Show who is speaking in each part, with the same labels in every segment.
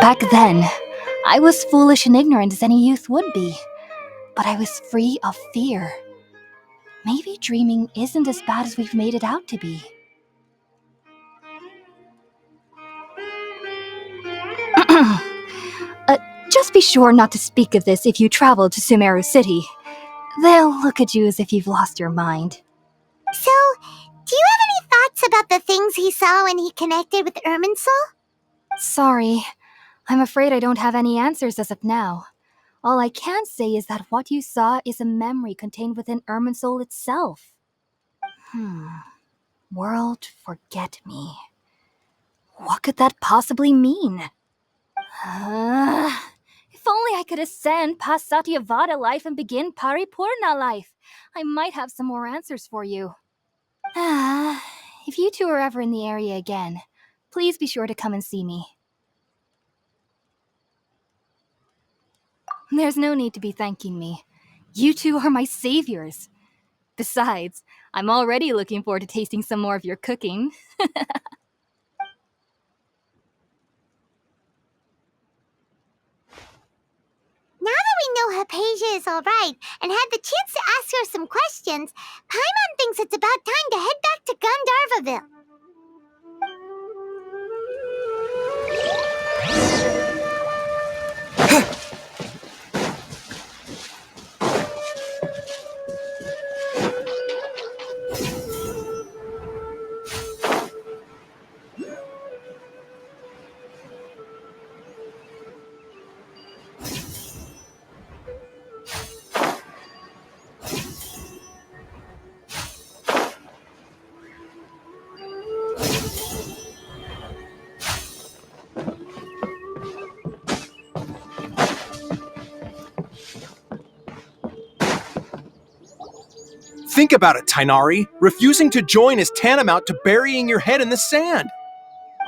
Speaker 1: Back then, I was foolish and ignorant as any youth would be, but I was free of fear. Maybe dreaming isn't as bad as we've made it out to be. uh, just be sure not to speak of this if you travel to Sumeru City. They'll look at you as if you've lost your mind.
Speaker 2: So, do you have any thoughts about the things he saw when he connected with Irminsul?
Speaker 1: Sorry, I'm afraid I don't have any answers as of now. All I can say is that what you saw is a memory contained within Irminsul itself. World forget me. What could that possibly mean? If only I could ascend past Satyavada life and begin Paripurna life. I might have some more answers for you. If you two are ever in the area again, please be sure to come and see me. There's no need to be thanking me. You two are my saviors. Besides, I'm already looking forward to tasting some more of your cooking.
Speaker 2: Now that we know Hypatia is alright and had the chance to ask her some questions, Paimon thinks it's about time to head back to Gandharvaville.
Speaker 3: Think about it, Tainari. Refusing to join is tantamount to burying your head in the sand.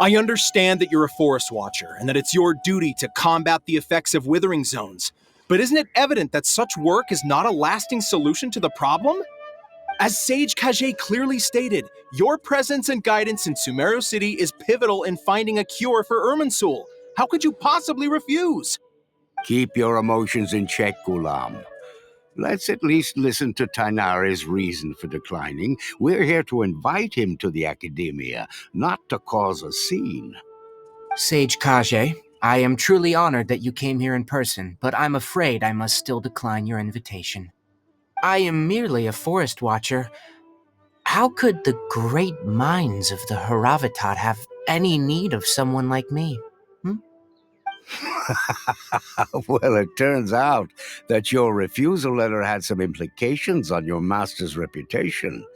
Speaker 3: I understand that you're a forest watcher and that it's your duty to combat the effects of withering zones. But isn't it evident that such work is not a lasting solution to the problem? As Sage Kage clearly stated, your presence and guidance in Sumeru City is pivotal in finding a cure for Irminsul. How could you possibly refuse?
Speaker 4: Keep your emotions in check, Gulam. Let's at least listen to Tainari's reason for declining. We're here to invite him to the academia, not to cause a scene.
Speaker 5: Sage Kage, I am truly honored that you came here in person, but I'm afraid I must still decline your invitation. I am merely a forest watcher. How could the great minds of the Haravatat have any need of someone like me?
Speaker 4: Well, it turns out that your refusal letter had some implications on your master's reputation.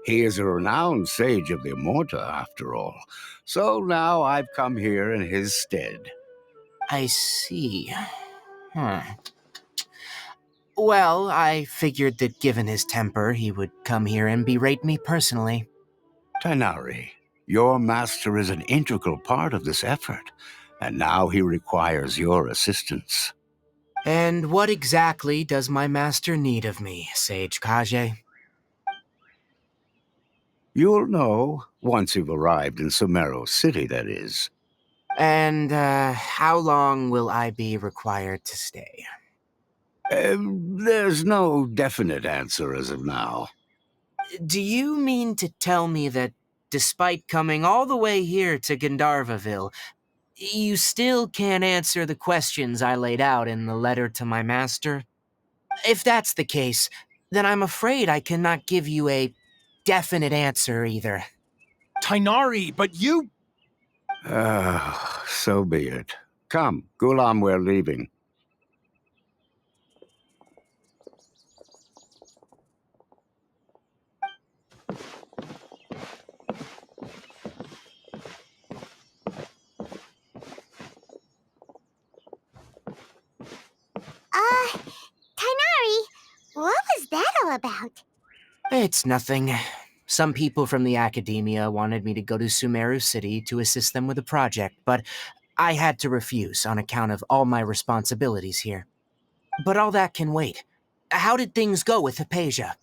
Speaker 4: He is a renowned sage of the Immorta, after all. So now I've come here in his stead.
Speaker 5: I see. Well, I figured that given his temper, he would come here and berate me personally.
Speaker 4: Tainari, your master is an integral part of this effort, and now he requires your assistance.
Speaker 5: And what exactly does my master need of me, Sage Kage?
Speaker 4: You'll know once you've arrived in Sumeru City, that is.
Speaker 5: And, how long will I be required to stay?
Speaker 4: There's no definite answer as of now.
Speaker 5: Do you mean to tell me that, despite coming all the way here to Gandharvaville, you still can't answer the questions I laid out in the letter to my master? If that's the case, then I'm afraid I cannot give you a definite answer either.
Speaker 3: Tainari, but you...
Speaker 4: So be it. Come, Gulam, we're leaving.
Speaker 2: Tainari, what was that all about?
Speaker 5: It's nothing. Some people from the academia wanted me to go to Sumeru City to assist them with a project, but I had to refuse on account of all my responsibilities here. But all that can wait. How did things go with Hypatia?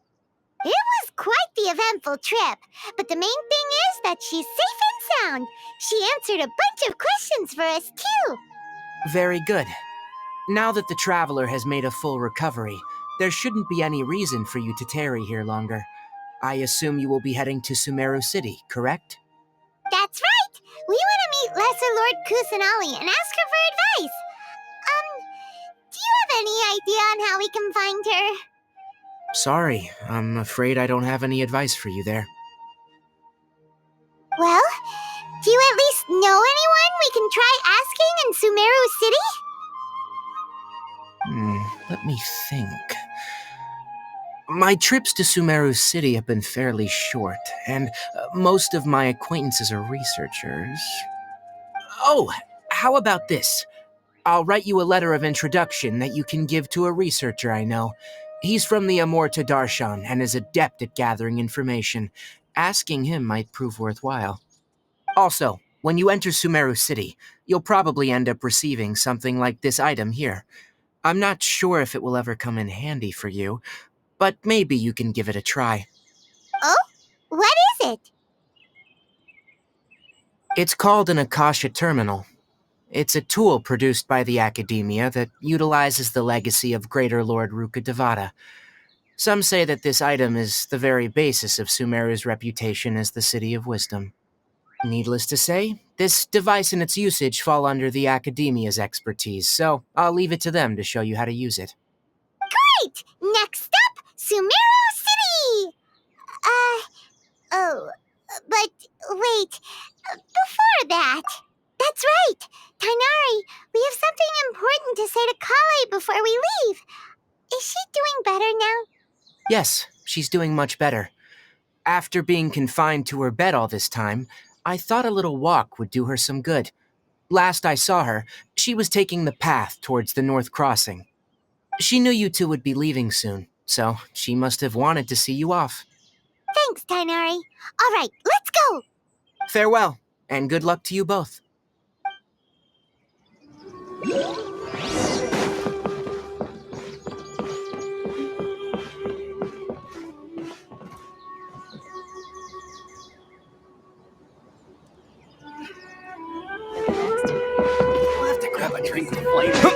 Speaker 2: It was quite the eventful trip, but the main thing is that she's safe and sound. She answered a bunch of questions for us, too.
Speaker 5: Very good. Now that the traveler has made a full recovery, there shouldn't be any reason for you to tarry here longer. I assume you will be heading to Sumeru City, correct?
Speaker 2: That's right! We want to meet Lesser Lord Kusanali and ask her for advice. Do you have any idea on how we can find her?
Speaker 5: Sorry, I'm afraid I don't have any advice for you there.
Speaker 2: Well, do you at least know anyone we can try asking in Sumeru City?
Speaker 5: Let me think. My trips to Sumeru City have been fairly short, and most of my acquaintances are researchers. Oh, how about this? I'll write you a letter of introduction that you can give to a researcher I know. He's from the Amorta Darshan and is adept at gathering information. Asking him might prove worthwhile. Also, when you enter Sumeru City, you'll probably end up receiving something like this item here. I'm not sure if it will ever come in handy for you, but maybe you can give it a try.
Speaker 2: Oh? What is it?
Speaker 5: It's called an Akasha Terminal. It's a tool produced by the Academia that utilizes the legacy of Greater Lord Rukkhadevata. Some say that this item is the very basis of Sumeru's reputation as the City of Wisdom. Needless to say, this device and its usage fall under the Academia's expertise, so I'll leave it to them to show you how to use it.
Speaker 2: Great! Next up, Sumeru City! But wait, before that. That's right! Tainari, we have something important to say to Kale before we leave. Is she doing better now?
Speaker 5: Yes, she's doing much better. After being confined to her bed all this time, I thought a little walk would do her some good. Last I saw her, she was taking the path towards the North Crossing. She knew you two would be leaving soon, so she must have wanted to see you off.
Speaker 2: Thanks, Tainari. All right, let's go!
Speaker 5: Farewell, and good luck to you both.
Speaker 3: We'll have to grab a drink with flavor.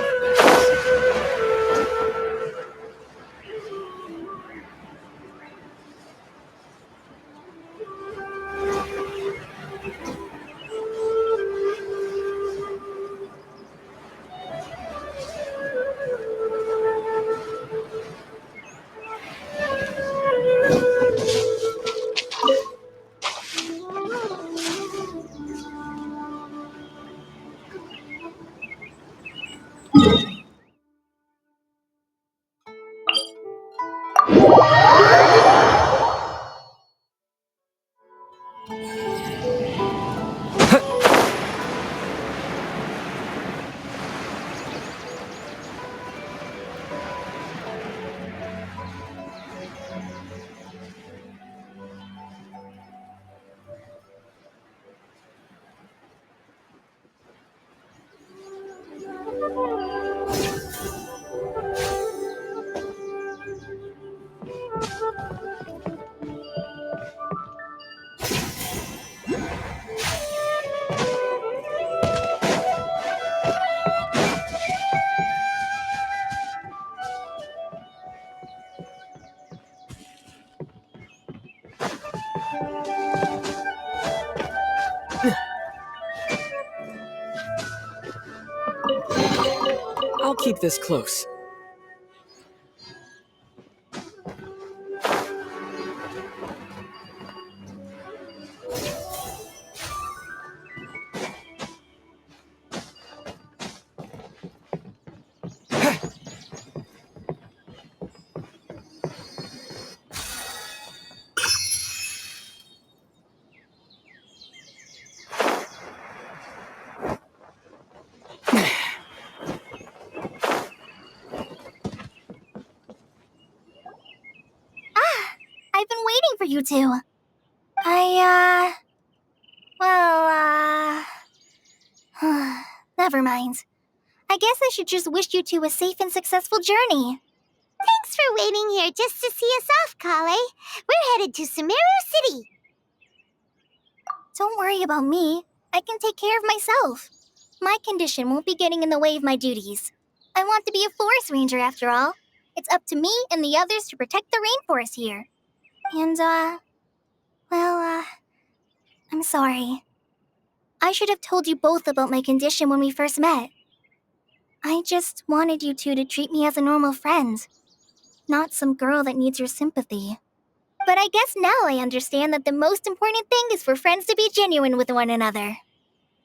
Speaker 3: I'll keep this close.
Speaker 2: I've been waiting for you two. Never mind. I guess I should just wish you two a safe and successful journey. Thanks for waiting here just to see us off, Kale. We're headed to Sumeru City. Don't worry about me. I can take care of myself. My condition won't be getting in the way of my duties. I want to be a forest ranger after all. It's up to me and the others to protect the rainforest here. And, I'm sorry. I should have told you both about my condition when we first met. I just wanted you two to treat me as a normal friend, not some girl that needs your sympathy. But I guess now I understand that the most important thing is for friends to be genuine with one another.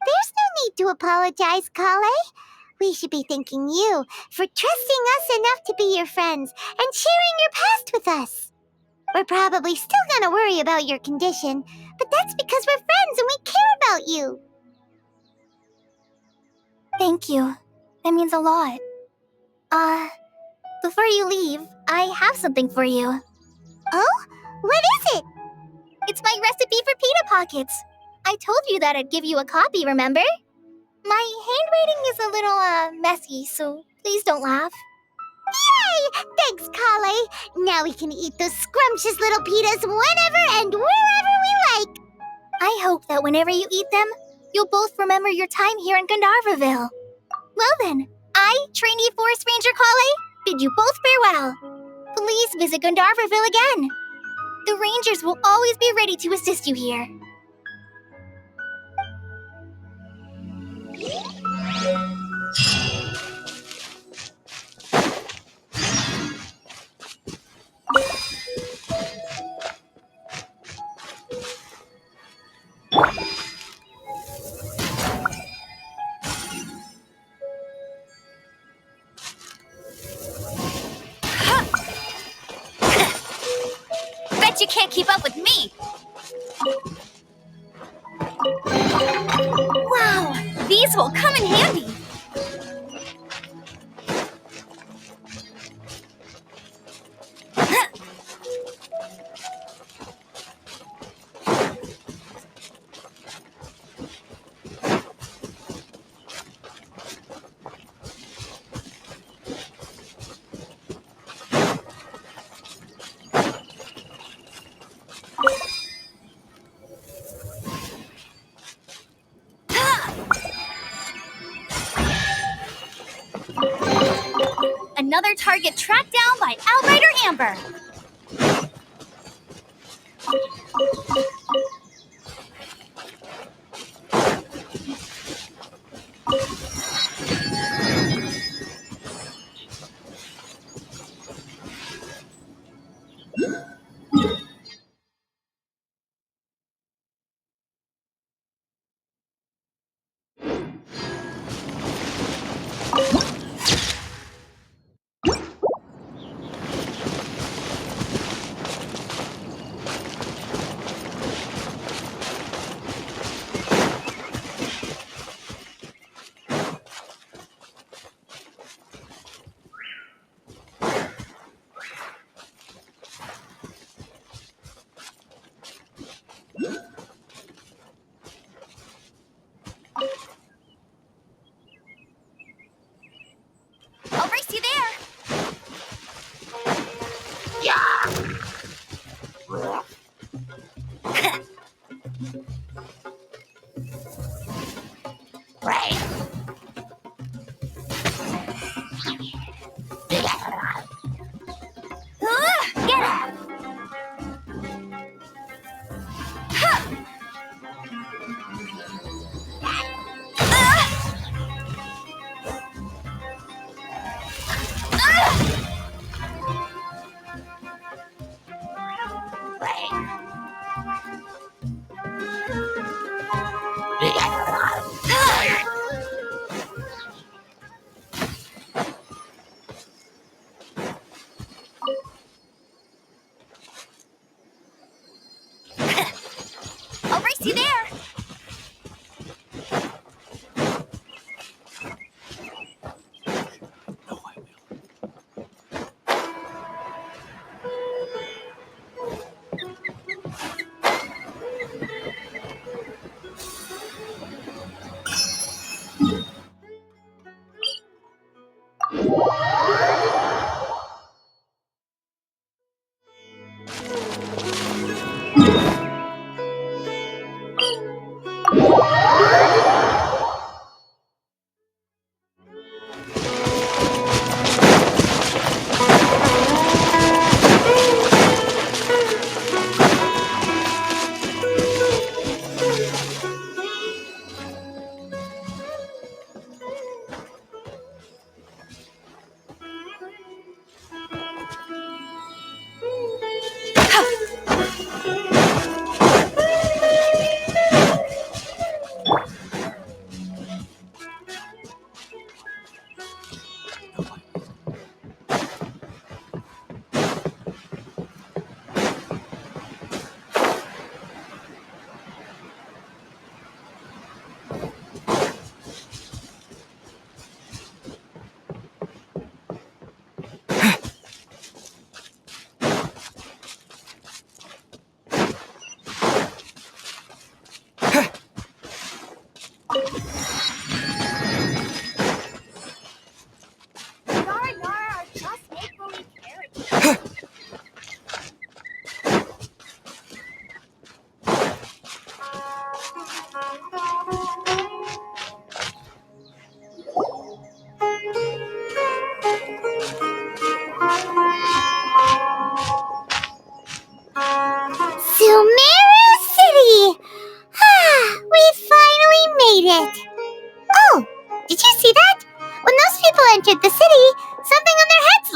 Speaker 2: There's no need to apologize, Kale. We should be thanking you for trusting us enough to be your friends and sharing your past with us. We're probably still gonna worry about your condition, but that's because we're friends and we care about you. Thank you. That means a lot. Before you leave, I have something for you. Oh? What is it? It's my recipe for pita pockets. I told you that I'd give you a copy, remember? My handwriting is a little, messy, so please don't laugh. Yay! Thanks, Kale. Now we can eat those scrumptious little pitas whenever and wherever we like. I hope that whenever you eat them, you'll both remember your time here in Gandharvaville. Well then, I, trainee Forest Ranger Kale, bid you both farewell. Please visit Gandharvaville again. The Rangers will always be ready to assist you here.
Speaker 1: Bet you can't keep up with me! Wow! These will come in handy! Another target tracked down by Outrider Amber! I'll race you there! Get it! I'll race you there!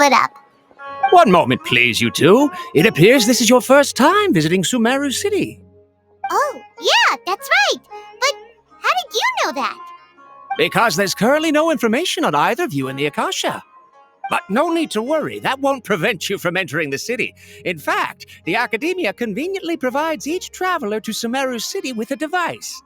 Speaker 2: lit up.
Speaker 6: One moment, please, you two. It appears this is your first time visiting Sumeru City.
Speaker 2: Oh, yeah, that's right. But how did you know that?
Speaker 6: Because there's currently no information on either of you in the Akasha. But no need to worry, that won't prevent you from entering the city. In fact, the Academia conveniently provides each traveler to Sumeru City with a device.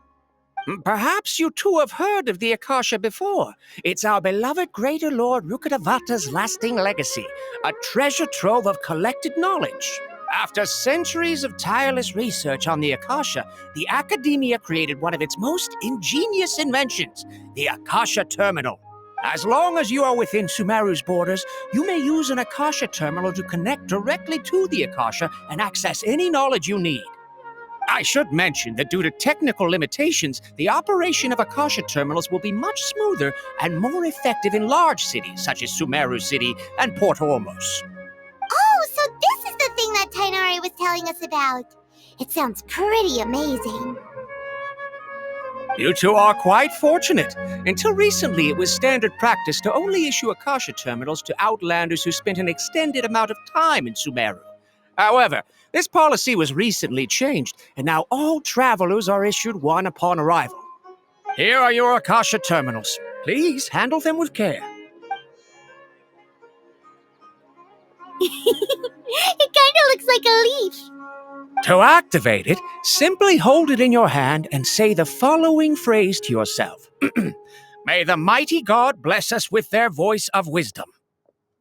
Speaker 6: Perhaps you two have heard of the Akasha before. It's our beloved Greater Lord Rukkhadevata's lasting legacy, a treasure trove of collected knowledge. After centuries of tireless research on the Akasha, the Academia created one of its most ingenious inventions, the Akasha Terminal. As long as you are within Sumeru's borders, you may use an Akasha Terminal to connect directly to the Akasha and access any knowledge you need. I should mention that due to technical limitations, the operation of Akasha terminals will be much smoother and more effective in large cities such as Sumeru City and Port Ormos.
Speaker 2: Oh, so this is the thing that Tainari was telling us about. It sounds pretty amazing.
Speaker 6: You two are quite fortunate. Until recently, it was standard practice to only issue Akasha terminals to outlanders who spent an extended amount of time in Sumeru. However, this policy was recently changed, and now all travelers are issued one upon arrival. Here are your Akasha terminals. Please handle them with care.
Speaker 2: It kind of looks like a leaf.
Speaker 6: To activate it, simply hold it in your hand and say the following phrase to yourself. May the mighty God bless us with their voice of wisdom.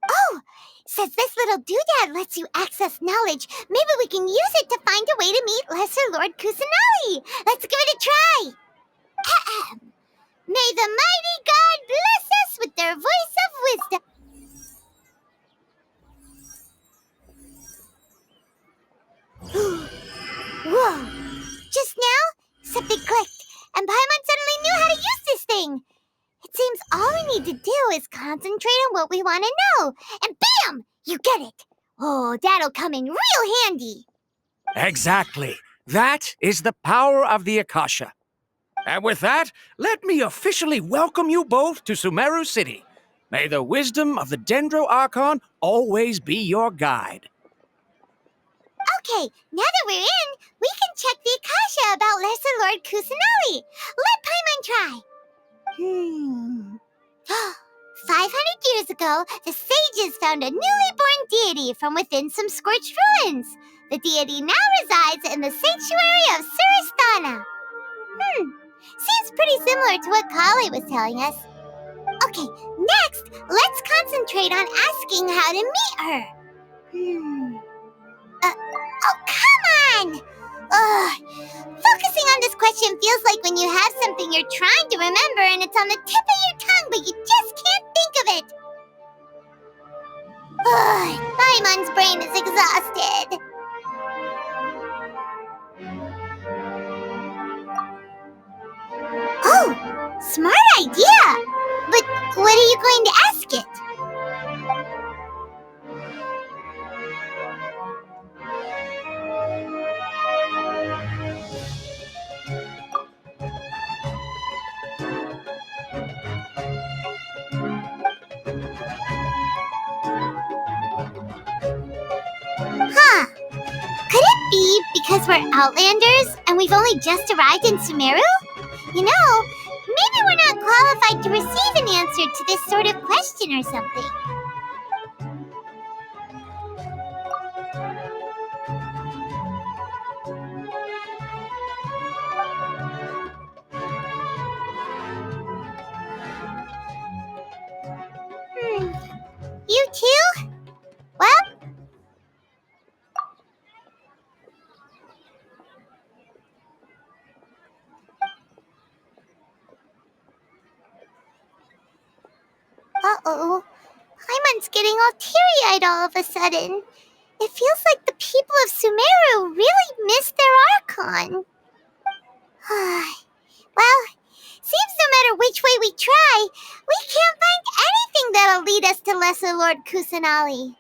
Speaker 2: Oh, since this little doodad lets you access knowledge, maybe we can use it to find a way to meet Lesser Lord Kusanali. Let's give it a try. Ahem. May the mighty God bless us with their voice of wisdom. Whoa! Just now, something clicked, and Paimon suddenly knew how to use this thing. It seems all we need to do is concentrate on what we want to know, and bam! You get it. Oh, that'll come in real handy.
Speaker 6: Exactly. That is the power of the Akasha. And with that, let me officially welcome you both to Sumeru City. May the wisdom of the Dendro Archon always be your guide.
Speaker 2: Okay, now that we're in, we can check the Akasha about Lesser Lord Kusanali. Let Paimon try. 500 years ago, the sages found a newly born deity from within some scorched ruins. The deity now resides in the sanctuary of Suristana. Seems pretty similar to what Kali was telling us. Okay, next, let's concentrate on asking how to meet her. Oh, come on! Focusing on this question feels like when you have something you're trying to remember and it's on the tip of your tongue, but you just can't think of it. Paimon's brain is exhausted. Oh, smart idea! But what are you going to ask it? Could it be because we're Outlanders and we've only just arrived in Sumeru? You know, maybe we're not qualified to receive an answer to this sort of question or something. You too? Well, uh-oh. Paimon's getting all teary-eyed all of a sudden. It feels like the people of Sumeru really miss their Archon. Well, seems no matter which way we try, we can't find anything that'll lead us to Lesser Lord Kusanali.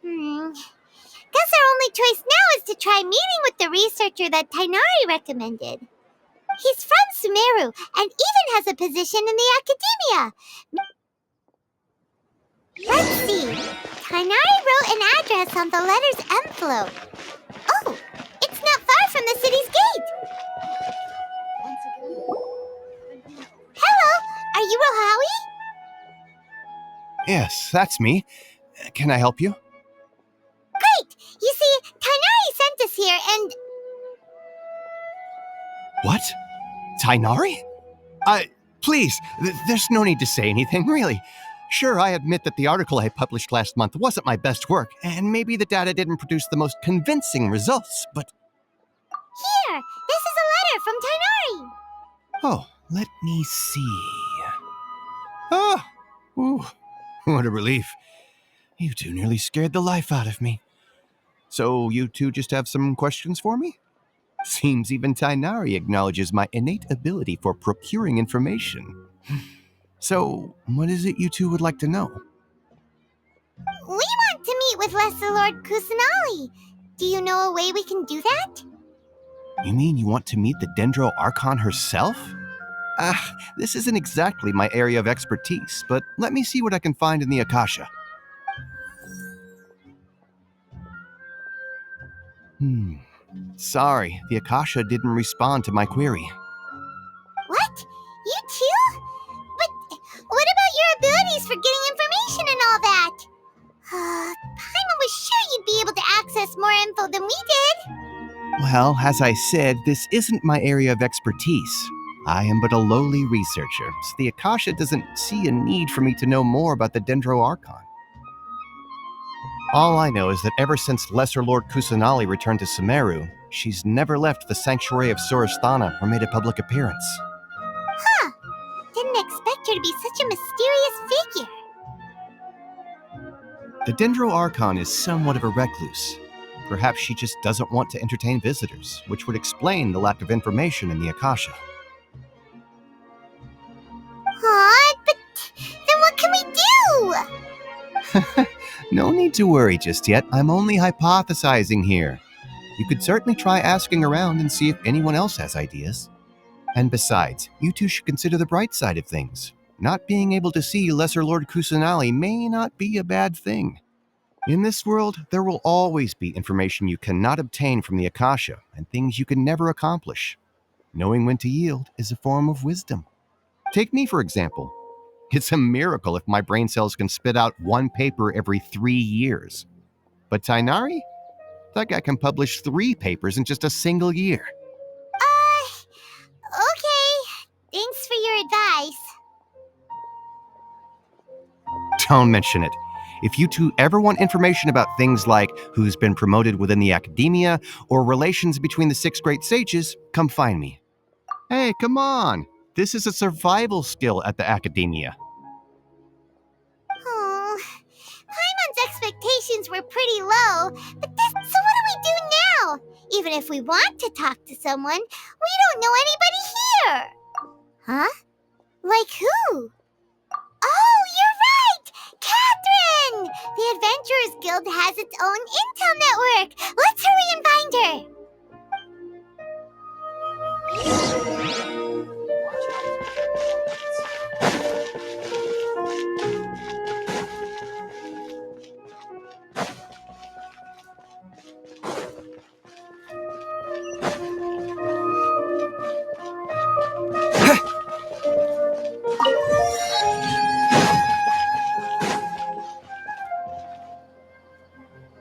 Speaker 2: Guess our only choice now is to try meeting with the researcher that Tainari recommended. He's from Sumeru and even has a position in the Academia. Let's see. Tainari wrote an address on the letter's envelope. Oh, it's not far from the city's gate. Hello, are you Rohawi?
Speaker 7: Yes, that's me. Can I help you?
Speaker 2: Great! You see, Tainari sent us here and...
Speaker 7: What? Tainari? Please, there's no need to say anything, really. Sure, I admit that the article I published last month wasn't my best work, and maybe the data didn't produce the most convincing results, but...
Speaker 2: Here, this is a letter from Tainari.
Speaker 7: Oh, let me see. Oh, ooh, what a relief. You two nearly scared the life out of me. So you two just have some questions for me? Seems even Tainari acknowledges my innate ability for procuring information. So, what is it you two would like to know?
Speaker 2: We want to meet with Lesser Lord Kusanali. Do you know a way we can do that?
Speaker 7: You mean you want to meet the Dendro Archon herself? This isn't exactly my area of expertise, but let me see what I can find in the Akasha. Sorry, the Akasha didn't respond to my query.
Speaker 2: What? You too? But what about your abilities for getting information and all that? Paimon was sure you'd be able to access more info than we did.
Speaker 7: Well, as I said, this isn't my area of expertise. I am but a lowly researcher, so the Akasha doesn't see a need for me to know more about the Dendro Archon. All I know is that ever since Lesser Lord Kusanali returned to Sumeru, she's never left the Sanctuary of Sorasthana or made a public appearance.
Speaker 2: Huh. Didn't expect her to be such a mysterious figure.
Speaker 7: The Dendro Archon is somewhat of a recluse. Perhaps she just doesn't want to entertain visitors, which would explain the lack of information in the Akasha.
Speaker 2: But then what can we do?
Speaker 7: No need to worry just yet. I'm only hypothesizing here. You could certainly try asking around and see if anyone else has ideas. And besides, you two should consider the bright side of things. Not being able to see Lesser Lord Kusanali may not be a bad thing. In this world, there will always be information you cannot obtain from the Akasha and things you can never accomplish. Knowing when to yield is a form of wisdom. Take me, for example. It's a miracle if my brain cells can spit out one paper every 3 years. But Tainari? That guy can publish 3 papers in just a single year.
Speaker 2: Okay. Thanks for your advice.
Speaker 7: Don't mention it. If you two ever want information about things like who's been promoted within the academia or relations between the 6 great sages, come find me. Hey, come on! This is a survival skill at the academia.
Speaker 2: Oh, Paimon's expectations were pretty low, but so what do we do now? Even if we want to talk to someone, we don't know anybody here. Huh? Like who? Oh, you're right! Catherine! The Adventurers Guild has its own intel network. Let's hurry and find her.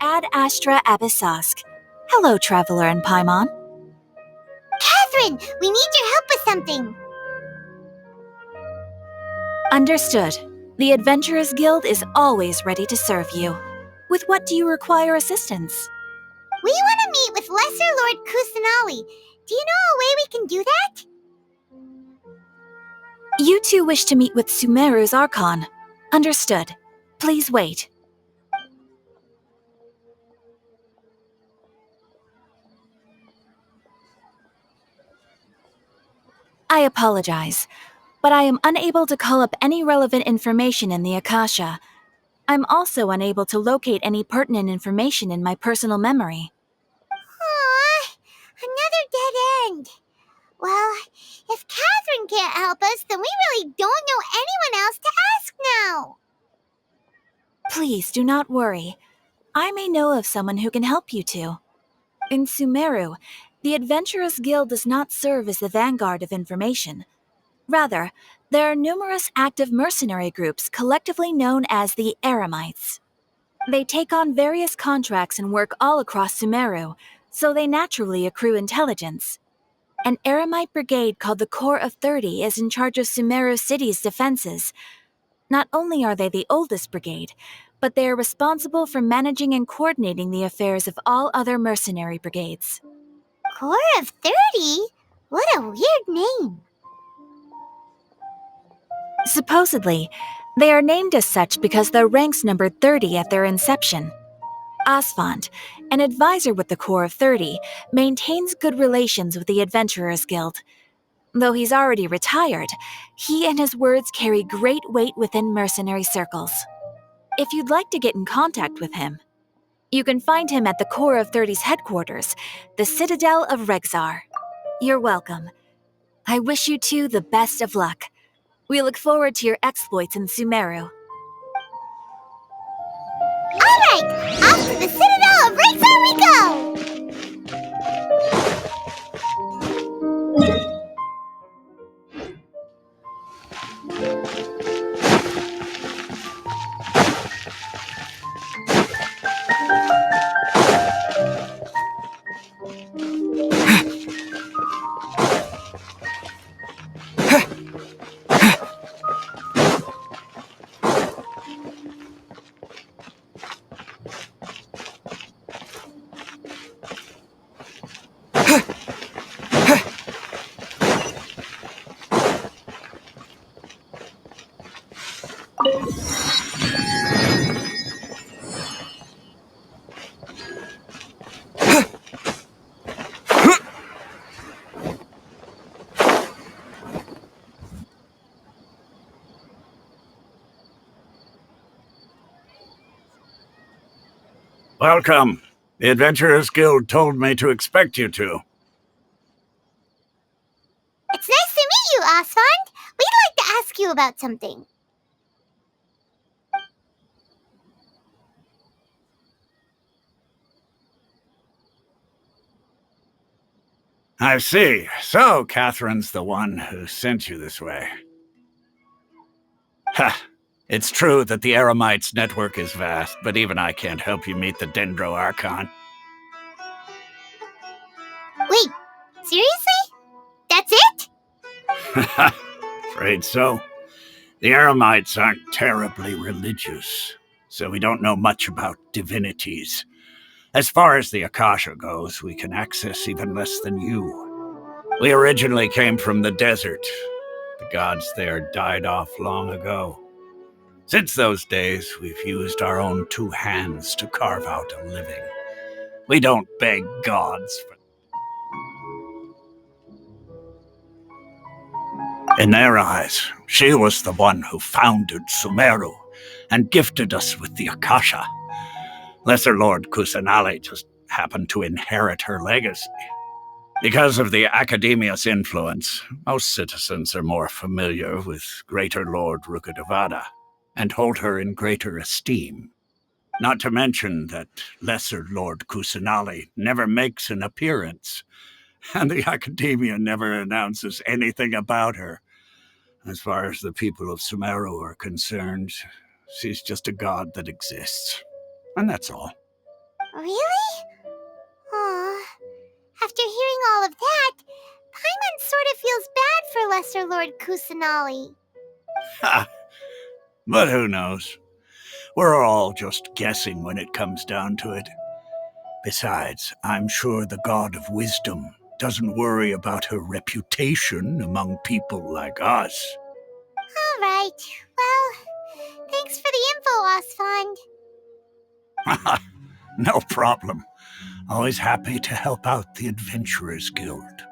Speaker 8: Ad Astra Abyssosk. Hello, Traveler and Paimon.
Speaker 2: Catherine, we need your help with something.
Speaker 8: Understood. The Adventurers Guild is always ready to serve you. With what do you require assistance?
Speaker 2: We want to meet with Lesser Lord Kusanali. Do you know a way we can do that?
Speaker 8: You two wish to meet with Sumeru's Archon. Understood. Please wait. I apologize, but I am unable to call up any relevant information in the Akasha. I'm also unable to locate any pertinent information in my personal memory.
Speaker 2: Aww, another dead end. Well, if Catherine can't help us, then we really don't know anyone else to ask now.
Speaker 8: Please do not worry. I may know of someone who can help you two. In Sumeru, the Adventurers Guild does not serve as the vanguard of information. Rather, there are numerous active mercenary groups collectively known as the Eremites. They take on various contracts and work all across Sumeru, so they naturally accrue intelligence. An Eremite brigade called the Corps of 30 is in charge of Sumeru City's defenses. Not only are they the oldest brigade, but they are responsible for managing and coordinating the affairs of all other mercenary brigades.
Speaker 2: Corps of 30? What a weird name.
Speaker 8: Supposedly, they are named as such because their ranks numbered 30 at their inception. Asfand, an advisor with the Corps of 30, maintains good relations with the Adventurers Guild. Though he's already retired, he and his words carry great weight within mercenary circles. If you'd like to get in contact with him, you can find him at the Corps of 30's headquarters, the Citadel of Rexar. You're welcome. I wish you two the best of luck. We look forward to your exploits in Sumeru.
Speaker 2: Alright, off to the Citadel of Rexar we go!
Speaker 9: Welcome. The Adventurers Guild told me to expect you two.
Speaker 2: It's nice to meet you, Asfand. We'd like to ask you about something.
Speaker 9: I see. So, Catherine's the one who sent you this way. Ha! It's true that the Eremites' network is vast, but even I can't help you meet the Dendro Archon.
Speaker 2: Wait, seriously? That's it?
Speaker 9: Afraid so. The Eremites aren't terribly religious, so we don't know much about divinities. As far as the Akasha goes, we can access even less than you. We originally came from the desert. The gods there died off long ago. Since those days, we've used our own two hands to carve out a living. We don't beg gods for... In their eyes, she was the one who founded Sumeru and gifted us with the Akasha. Lesser Lord Kusanali just happened to inherit her legacy. Because of the Academia's influence, most citizens are more familiar with Greater Lord Rukkhadevada and hold her in greater esteem. Not to mention that Lesser Lord Kusanali never makes an appearance, and the Academia never announces anything about her. As far as the people of Sumeru are concerned, she's just a god that exists. And that's all.
Speaker 2: Really? Aw. After hearing all of that, Paimon sort of feels bad for Lesser Lord Kusanali.
Speaker 9: Ha! But who knows? We're all just guessing when it comes down to it. Besides, I'm sure the God of Wisdom doesn't worry about her reputation among people like us.
Speaker 2: Alright, well, thanks for the info, Asfand.
Speaker 9: No problem. Always happy to help out the Adventurers Guild.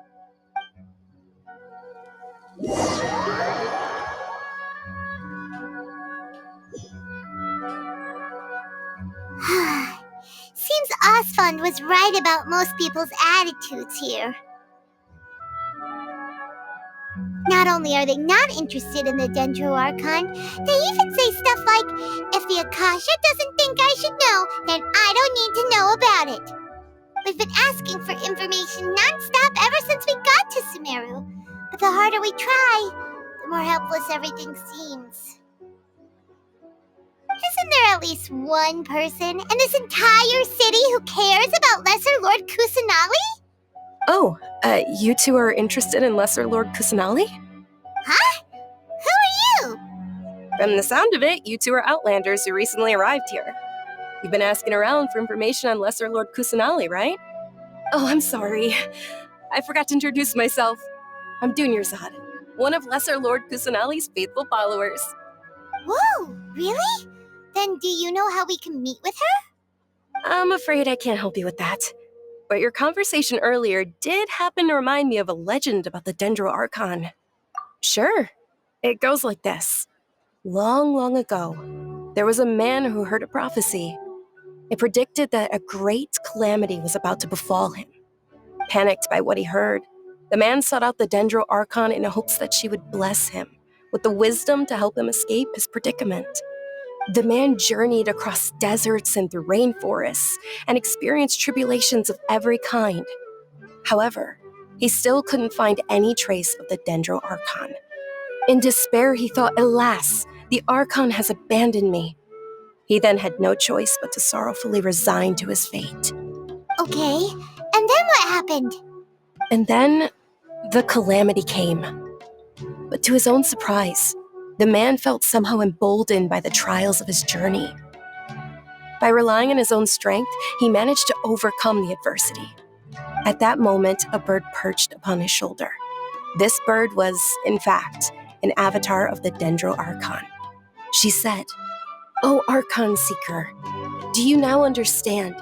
Speaker 2: Seems Asfand was right about most people's attitudes here. Not only are they not interested in the Dendro Archon, they even say stuff like, if the Akasha doesn't think I should know, then I don't need to know about it. We've been asking for information non-stop ever since we got to Sumeru. But the harder we try, the more helpless everything seems. Isn't there at least one person in this entire city who cares about Lesser Lord Kusanali?
Speaker 10: Oh, you two are interested in Lesser Lord Kusanali?
Speaker 2: Huh? Who are you?
Speaker 10: From the sound of it, you two are Outlanders who recently arrived here. You've been asking around for information on Lesser Lord Kusanali, right? Oh, I'm sorry. I forgot to introduce myself. I'm Dunyarzad, one of Lesser Lord Kusanali's faithful followers.
Speaker 2: Whoa, really? Then do you know how we can meet with her?
Speaker 10: I'm afraid I can't help you with that. But your conversation earlier did happen to remind me of a legend about the Dendro Archon. Sure. It goes like this. Long, long ago, there was a man who heard a prophecy. It predicted that a great calamity was about to befall him. Panicked by what he heard, the man sought out the Dendro Archon in hopes that she would bless him with the wisdom to help him escape his predicament. The man journeyed across deserts and through rainforests and experienced tribulations of every kind. However, he still couldn't find any trace of the Dendro Archon. In despair, he thought, alas, the Archon has abandoned me. He then had no choice but to sorrowfully resign to his fate.
Speaker 2: Okay, and then what happened?
Speaker 10: And then, the calamity came. But to his own surprise, the man felt somehow emboldened by the trials of his journey. By relying on his own strength, he managed to overcome the adversity. At that moment, a bird perched upon his shoulder. This bird was, in fact, an avatar of the Dendro Archon. She said, "O Archon Seeker, do you now understand?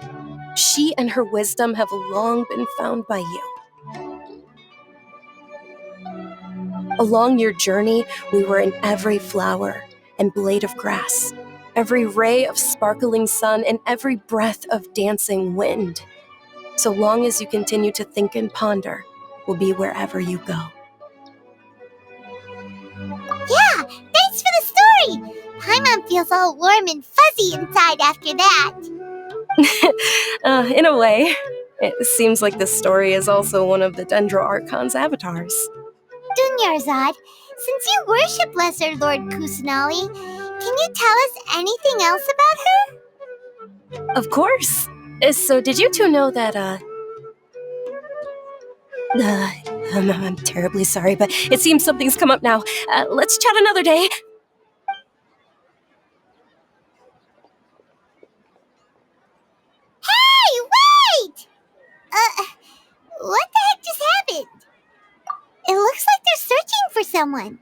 Speaker 10: She and her wisdom have long been found by you. Along your journey, we were in every flower and blade of grass, every ray of sparkling sun, and every breath of dancing wind. So long as you continue to think and ponder, we'll be wherever you go."
Speaker 2: Yeah, thanks for the story! Paimon feels all warm and fuzzy inside after that.
Speaker 10: In a way, it seems like this story is also one of the Dendro Archon's avatars.
Speaker 2: Dunyarzad, since you worship Lesser Lord Kusanali, can you tell us anything else about her?
Speaker 10: Of course. So did you two know that, I'm terribly sorry, but it seems something's come up now. Let's chat another day.
Speaker 2: Hey, wait! What the heck just happened? It looks like they're searching for someone.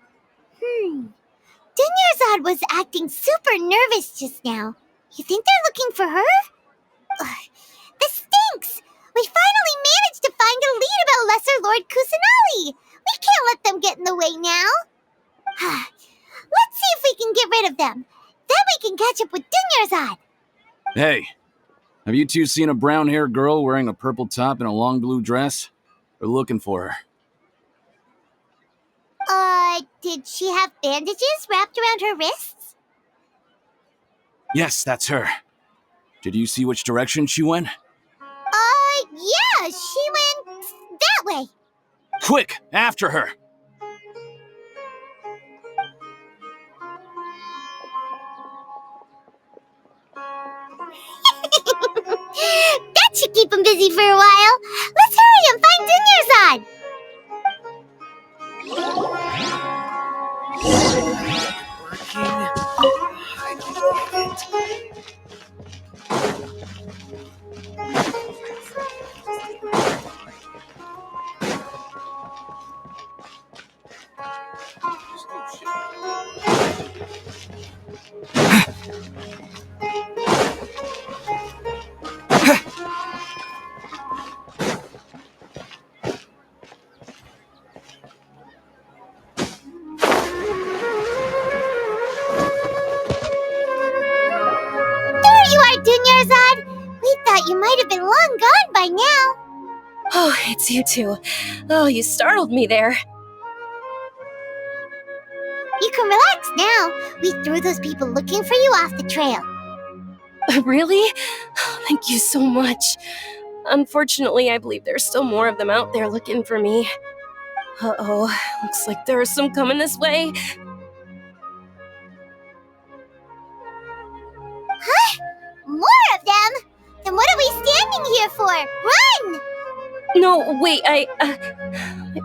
Speaker 2: Dunyarzad was acting super nervous just now. You think they're looking for her? This stinks! We finally managed to find a lead about Lesser Lord Kusanali! We can't let them get in the way now! Let's see if we can get rid of them. Then we can catch up with Dunyarzad!
Speaker 11: Hey, have you two seen a brown-haired girl wearing a purple top and a long blue dress? We're looking for her.
Speaker 2: Did she have bandages wrapped around her wrists?
Speaker 11: Yes, that's her. Did you see which direction she went?
Speaker 2: Yeah, she went that way.
Speaker 11: Quick, after her!
Speaker 2: That should keep him busy for a while. Let's hurry and find Dunyarzad! Dunyarzad! We thought you might have been long gone by now.
Speaker 10: Oh, it's you two. Oh, you startled me there.
Speaker 2: You can relax now. We threw those people looking for you off the trail.
Speaker 10: Really? Thank you so much. Unfortunately, I believe there's still more of them out there looking for me. Uh-oh, looks like there are some coming this way.
Speaker 2: Huh? More of them? Then what are we standing here for? Run!
Speaker 10: No, wait, my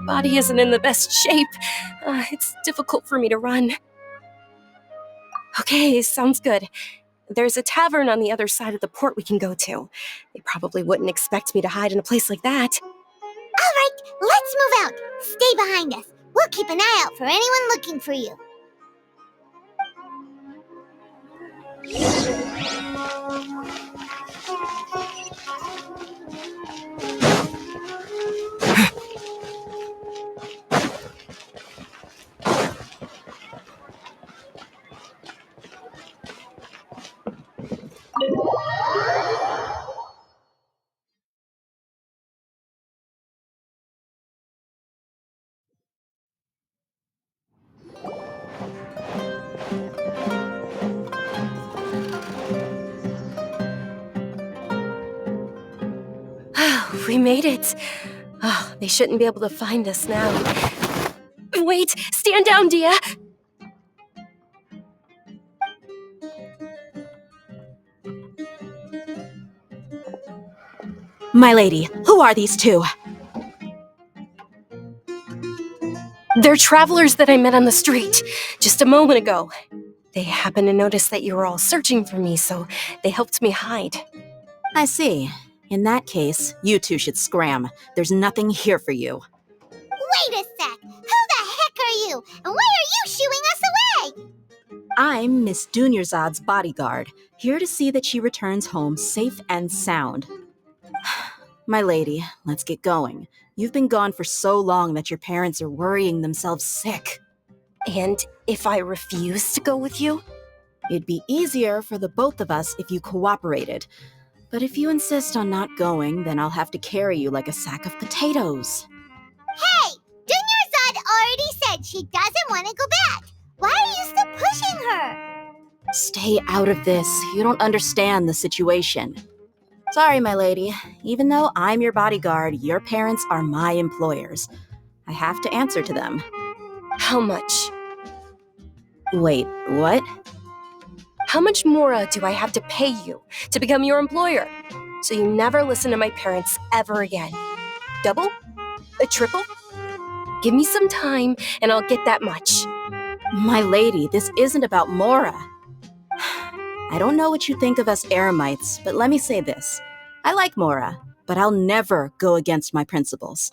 Speaker 10: body isn't in the best shape. It's difficult for me to run. Okay, sounds good. There's a tavern on the other side of the port we can go to. They probably wouldn't expect me to hide in a place like that.
Speaker 2: All right, let's move out. Stay behind us. We'll keep an eye out for anyone looking for you.
Speaker 10: We made it. Oh, they shouldn't be able to find us now. Wait, stand down, Dia.
Speaker 8: My lady, who are these two?
Speaker 10: They're travelers that I met on the street just a moment ago. They happened to notice that you were all searching for me, so they helped me hide.
Speaker 8: I see. In that case, you two should scram. There's nothing here for you.
Speaker 2: Wait a sec. Who the heck are you? And why are you shooing us away?
Speaker 8: I'm Miss Dunyarzad's bodyguard, here to see that she returns home safe and sound. My lady, let's get going. You've been gone for so long that your parents are worrying themselves sick.
Speaker 10: And if I refuse to go with you?
Speaker 8: It'd be easier for the both of us if you cooperated. But if you insist on not going, then I'll have to carry you like a sack of potatoes.
Speaker 2: Hey! Dunyarzad already said she doesn't want to go back. Why are you still pushing her?
Speaker 8: Stay out of this. You don't understand the situation. Sorry, my lady. Even though I'm your bodyguard, your parents are my employers. I have to answer to them.
Speaker 10: How much?
Speaker 8: Wait, what?
Speaker 10: How much more do I have to pay you to become your employer? So you never listen to my parents ever again. Double? A triple? Give me some time and I'll get that much.
Speaker 8: My lady, this isn't about Mora. I don't know what you think of us Eremites, but let me say this. I like Mora, but I'll never go against my principles.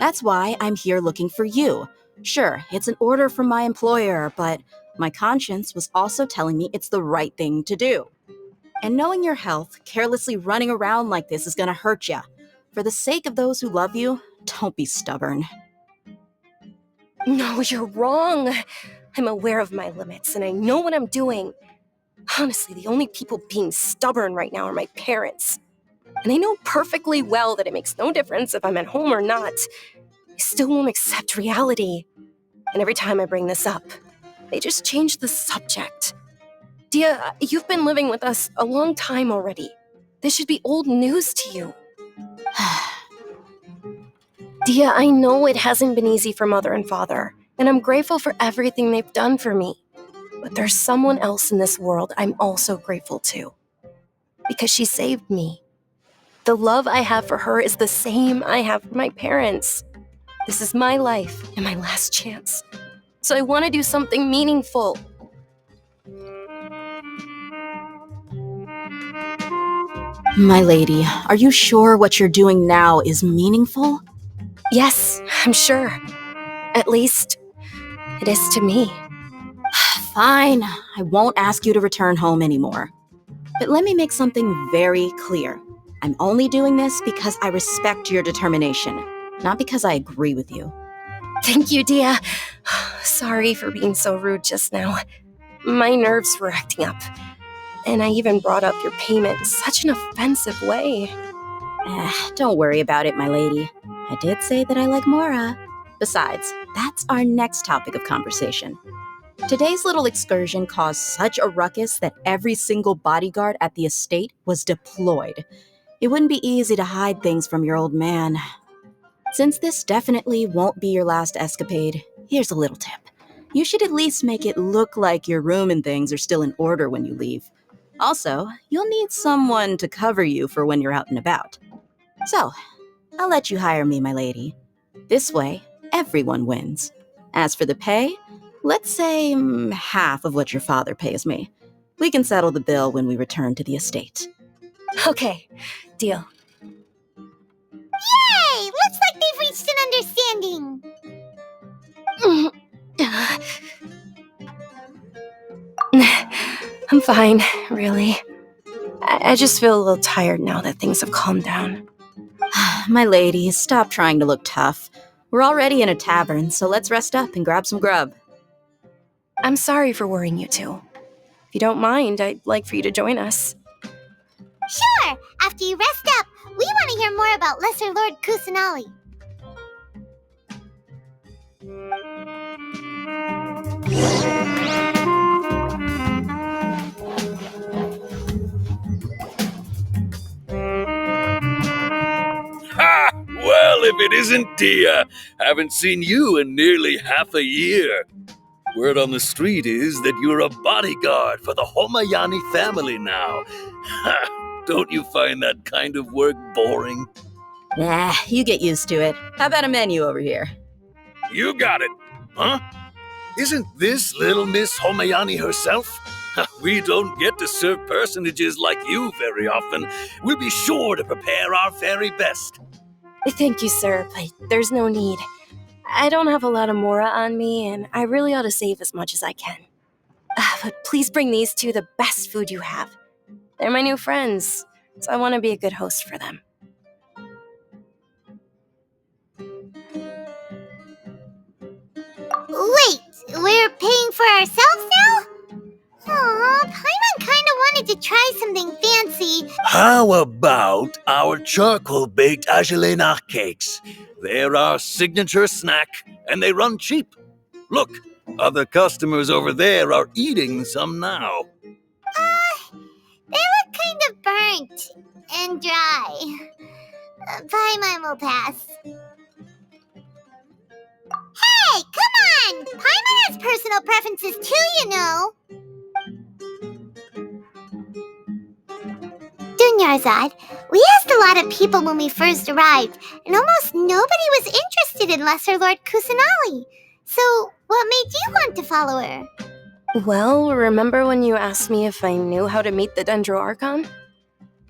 Speaker 8: That's why I'm here looking for you. Sure, it's an order from my employer, but my conscience was also telling me it's the right thing to do. And knowing your health, carelessly running around like this is gonna hurt ya. For the sake of those who love you, don't be stubborn.
Speaker 10: No, you're wrong. I'm aware of my limits and I know what I'm doing. Honestly, the only people being stubborn right now are my parents. And they know perfectly well that it makes no difference if I'm at home or not. They still won't accept reality. And every time I bring this up, they just change the subject. Dia, you've been living with us a long time already. This should be old news to you. Dia, I know it hasn't been easy for Mother and Father, and I'm grateful for everything they've done for me. But there's someone else in this world I'm also grateful to. Because she saved me. The love I have for her is the same I have for my parents. This is my life and my last chance. So I want to do something meaningful.
Speaker 8: My lady, are you sure what you're doing now is meaningful?
Speaker 10: Yes, I'm sure. At least, it is to me.
Speaker 8: Fine, I won't ask you to return home anymore. But let me make something very clear. I'm only doing this because I respect your determination, not because I agree with you.
Speaker 10: Thank you, Dia. Sorry for being so rude just now. My nerves were acting up. And I even brought up your payment in such an offensive way.
Speaker 8: Don't worry about it, my lady. I did say that I like Mora. Besides, that's our next topic of conversation.
Speaker 12: Today's little excursion caused such a ruckus that every single bodyguard at the estate was deployed. It wouldn't be easy to hide things from your old man. Since this definitely won't be your last escapade, here's a little tip. You should at least make it look like your room and things are still in order when you leave. Also, you'll need someone to cover you for when you're out and about. So, I'll let you hire me, my lady. This way, everyone wins. As for the pay, let's say half of what your father pays me. We can settle the bill when we return to the estate.
Speaker 1: Okay, deal.
Speaker 2: Yay! Looks like they've reached an understanding.
Speaker 10: I'm fine, really. I just feel a little tired now that things have calmed down.
Speaker 12: My lady, stop trying to look tough. We're already in a tavern, so let's rest up and grab some grub.
Speaker 10: I'm sorry for worrying you two. If you don't mind, I'd like for you to join us.
Speaker 2: Sure! After you rest up, we want to hear more about Lesser Lord Kusanali.
Speaker 13: Ha! Well, if it isn't Dia, haven't seen you in nearly half a year. Word on the street is that you're a bodyguard for the Homayani family now. Ha! Don't you find that kind of work boring?
Speaker 12: Nah, you get used to it. How about a menu over here?
Speaker 13: You got it. Huh? Isn't this little Miss Homayani herself? We don't get to serve personages like you very often. We'll be sure to prepare our very best.
Speaker 10: Thank you, sir, but there's no need. I don't have a lot of Mora on me, and I really ought to save as much as I can. But please bring these two the best food you have. They're my new friends, so I want to be a good host for them.
Speaker 2: Wait, we're paying for ourselves now? Aw, Paimon kinda wanted to try something fancy.
Speaker 13: How about our charcoal-baked Agelenach cakes? They're our signature snack, and they run cheap. Look, other customers over there are eating some now.
Speaker 2: They look kind of burnt and dry. Paimon will pass. Hey, come on! Paimon has personal preferences too, you know. Dunyarzad, we asked a lot of people when we first arrived, and almost nobody was interested in Lesser Lord Kusanali. So, what made you want to follow her?
Speaker 10: Well, remember when you asked me if I knew how to meet the Dendro Archon?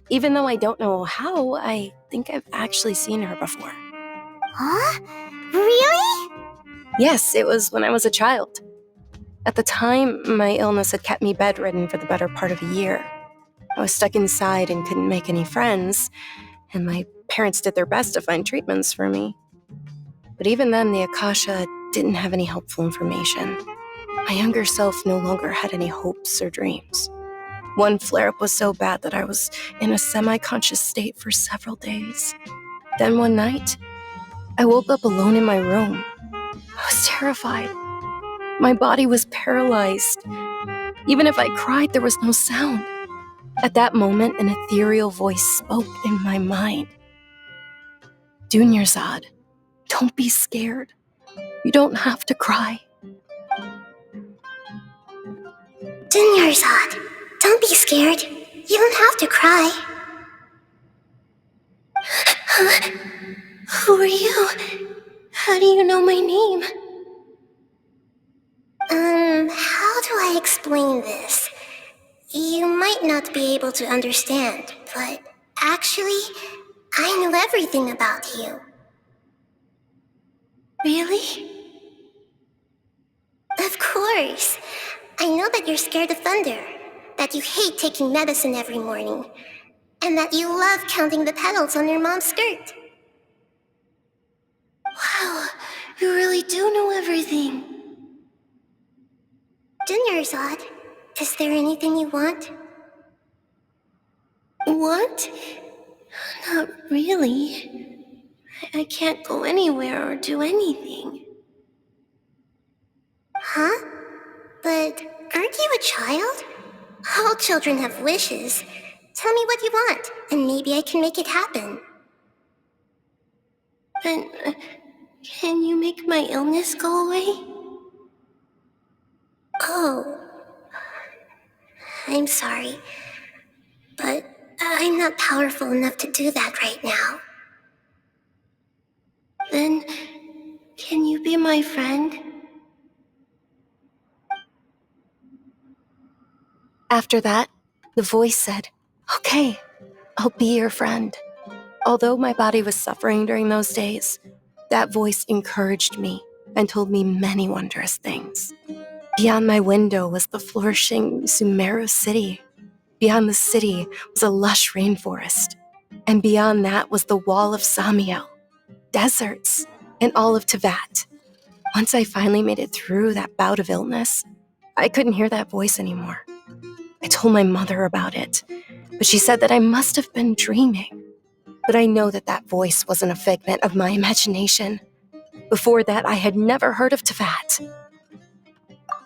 Speaker 10: Even though I don't know how, I think I've actually seen her before.
Speaker 2: Huh? Really?
Speaker 10: Yes, it was when I was a child. At the time, my illness had kept me bedridden for the better part of a year. I was stuck inside and couldn't make any friends, and my parents did their best to find treatments for me. But even then, the Akasha didn't have any helpful information. My younger self no longer had any hopes or dreams. One flare-up was so bad that I was in a semi-conscious state for several days. Then one night, I woke up alone in my room. I was terrified. My body was paralyzed. Even if I cried, there was no sound. At that moment, an ethereal voice spoke in my mind. Dunyarzad, don't be scared. You don't have to cry.
Speaker 2: Dunyarzad, don't be scared. You don't have to cry. Who are you? How do you know my name? How do I explain this? You might not be able to understand, but actually, I know everything about you. Really? Of course. I know that you're scared of thunder, that you hate taking medicine every morning, and that you love counting the petals on your mom's skirt. Wow, you really do know everything. Dunyarzad, is there anything you want? Want? Not really. I can't go anywhere or do anything. Huh? But aren't you a child? All children have wishes. Tell me what you want, and maybe I can make it happen. But can you make my illness go away? Oh, I'm sorry, but I'm not powerful enough to do that right now. Then, can you be my friend?
Speaker 10: After that, the voice said, "Okay, I'll be your friend." Although my body was suffering during those days, that voice encouraged me and told me many wondrous things. Beyond my window was the flourishing Sumeru city. Beyond the city was a lush rainforest. And beyond that was the wall of Samiel, deserts, and all of Tevat. Once I finally made it through that bout of illness, I couldn't hear that voice anymore. I told my mother about it, but she said that I must have been dreaming. But I know that that voice wasn't a figment of my imagination. Before that, I had never heard of Tevat.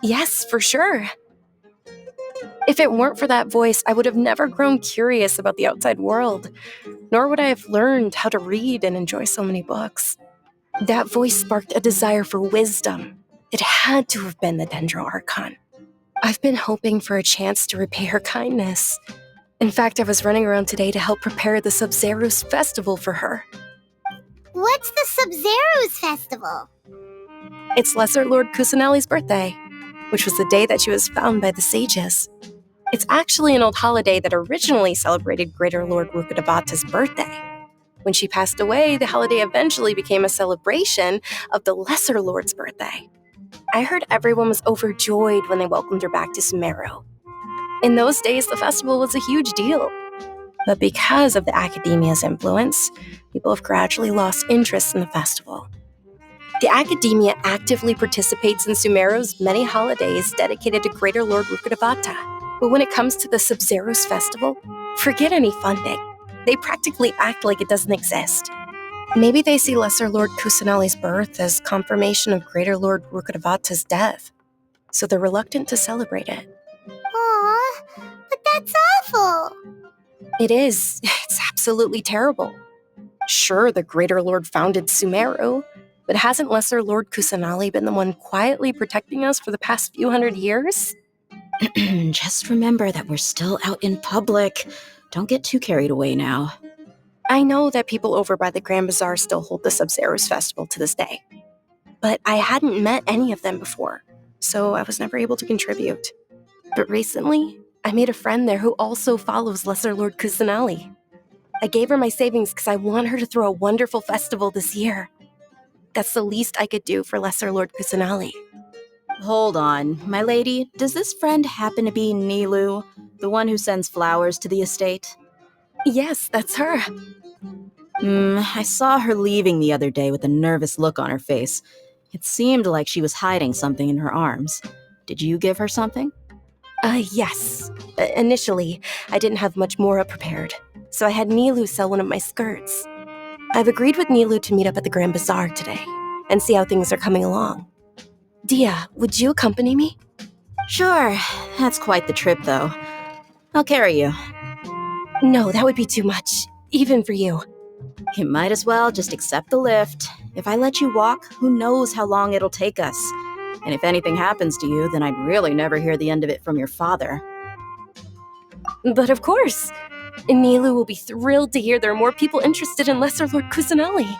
Speaker 10: Yes, for sure. If it weren't for that voice, I would have never grown curious about the outside world, nor would I have learned how to read and enjoy so many books. That voice sparked a desire for wisdom. It had to have been the Dendro Archon. I've been hoping for a chance to repay her kindness. In fact, I was running around today to help prepare the Sub-Zerus festival for her.
Speaker 2: What's the Sub-Zerus festival?
Speaker 10: It's Lesser Lord Kusanali's birthday, which was the day that she was found by the sages. It's actually an old holiday that originally celebrated Greater Lord Rukkhadevata's birthday. When she passed away, the holiday eventually became a celebration of the Lesser Lord's birthday. I heard everyone was overjoyed when they welcomed her back to Sumeru. In those days, the festival was a huge deal. But because of the Academia's influence, people have gradually lost interest in the festival. The Academia actively participates in Sumeru's many holidays dedicated to Greater Lord Rukkhadevata. But when it comes to the Sub-Zerus festival, forget any funding. They practically act like it doesn't exist. Maybe they see Lesser Lord Kusanali's birth as confirmation of Greater Lord Rukkhadevata's death, so they're reluctant to celebrate it.
Speaker 2: Aw, but that's awful.
Speaker 10: It is. It's absolutely terrible. Sure, the Greater Lord founded Sumeru, but hasn't Lesser Lord Kusanali been the one quietly protecting us for the past few hundred years?
Speaker 12: Just remember that we're still out in public. Don't get too carried away now.
Speaker 10: I know that people over by the Grand Bazaar still hold the Sub-Zerus festival to this day, but I hadn't met any of them before, so I was never able to contribute. But recently, I made a friend there who also follows Lesser Lord Kusanali. I gave her my savings because I want her to throw a wonderful festival this year. That's the least I could do for Lesser Lord Kusanali.
Speaker 12: Hold on, my lady. Does this friend happen to be Nilu, the one who sends flowers to the estate?
Speaker 10: Yes, that's her.
Speaker 12: I saw her leaving the other day with a nervous look on her face. It seemed like she was hiding something in her arms. Did you give her something?
Speaker 10: Yes. Initially, I didn't have much more prepared, so I had Nilu sell one of my skirts. I've agreed with Nilu to meet up at the Grand Bazaar today and see how things are coming along. Dia, would you accompany me?
Speaker 12: Sure. That's quite the trip, though. I'll carry you.
Speaker 10: No, that would be too much, even for you.
Speaker 12: You might as well just accept the lift. If I let you walk, who knows how long it'll take us. And if anything happens to you, then I'd really never hear the end of it from your father.
Speaker 10: But of course, Nilu will be thrilled to hear there are more people interested in Lesser Lord Kusanali.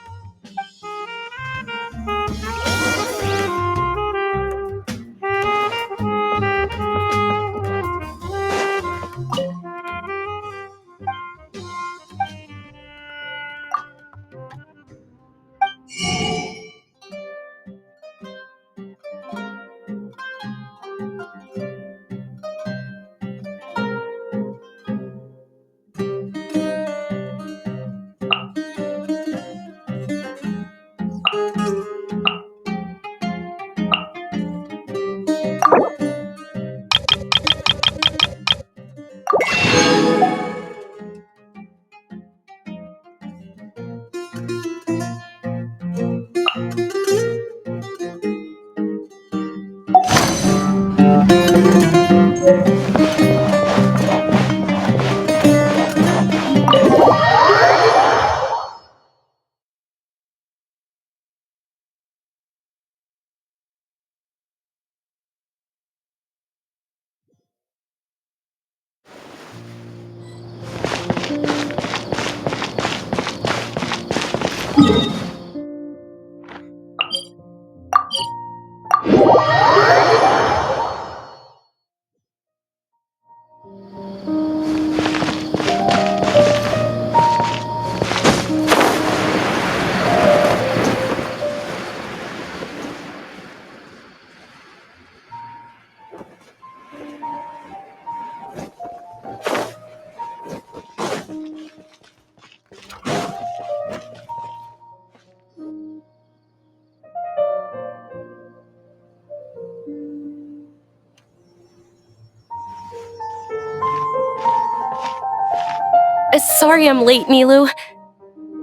Speaker 10: Sorry I'm late, Nilu.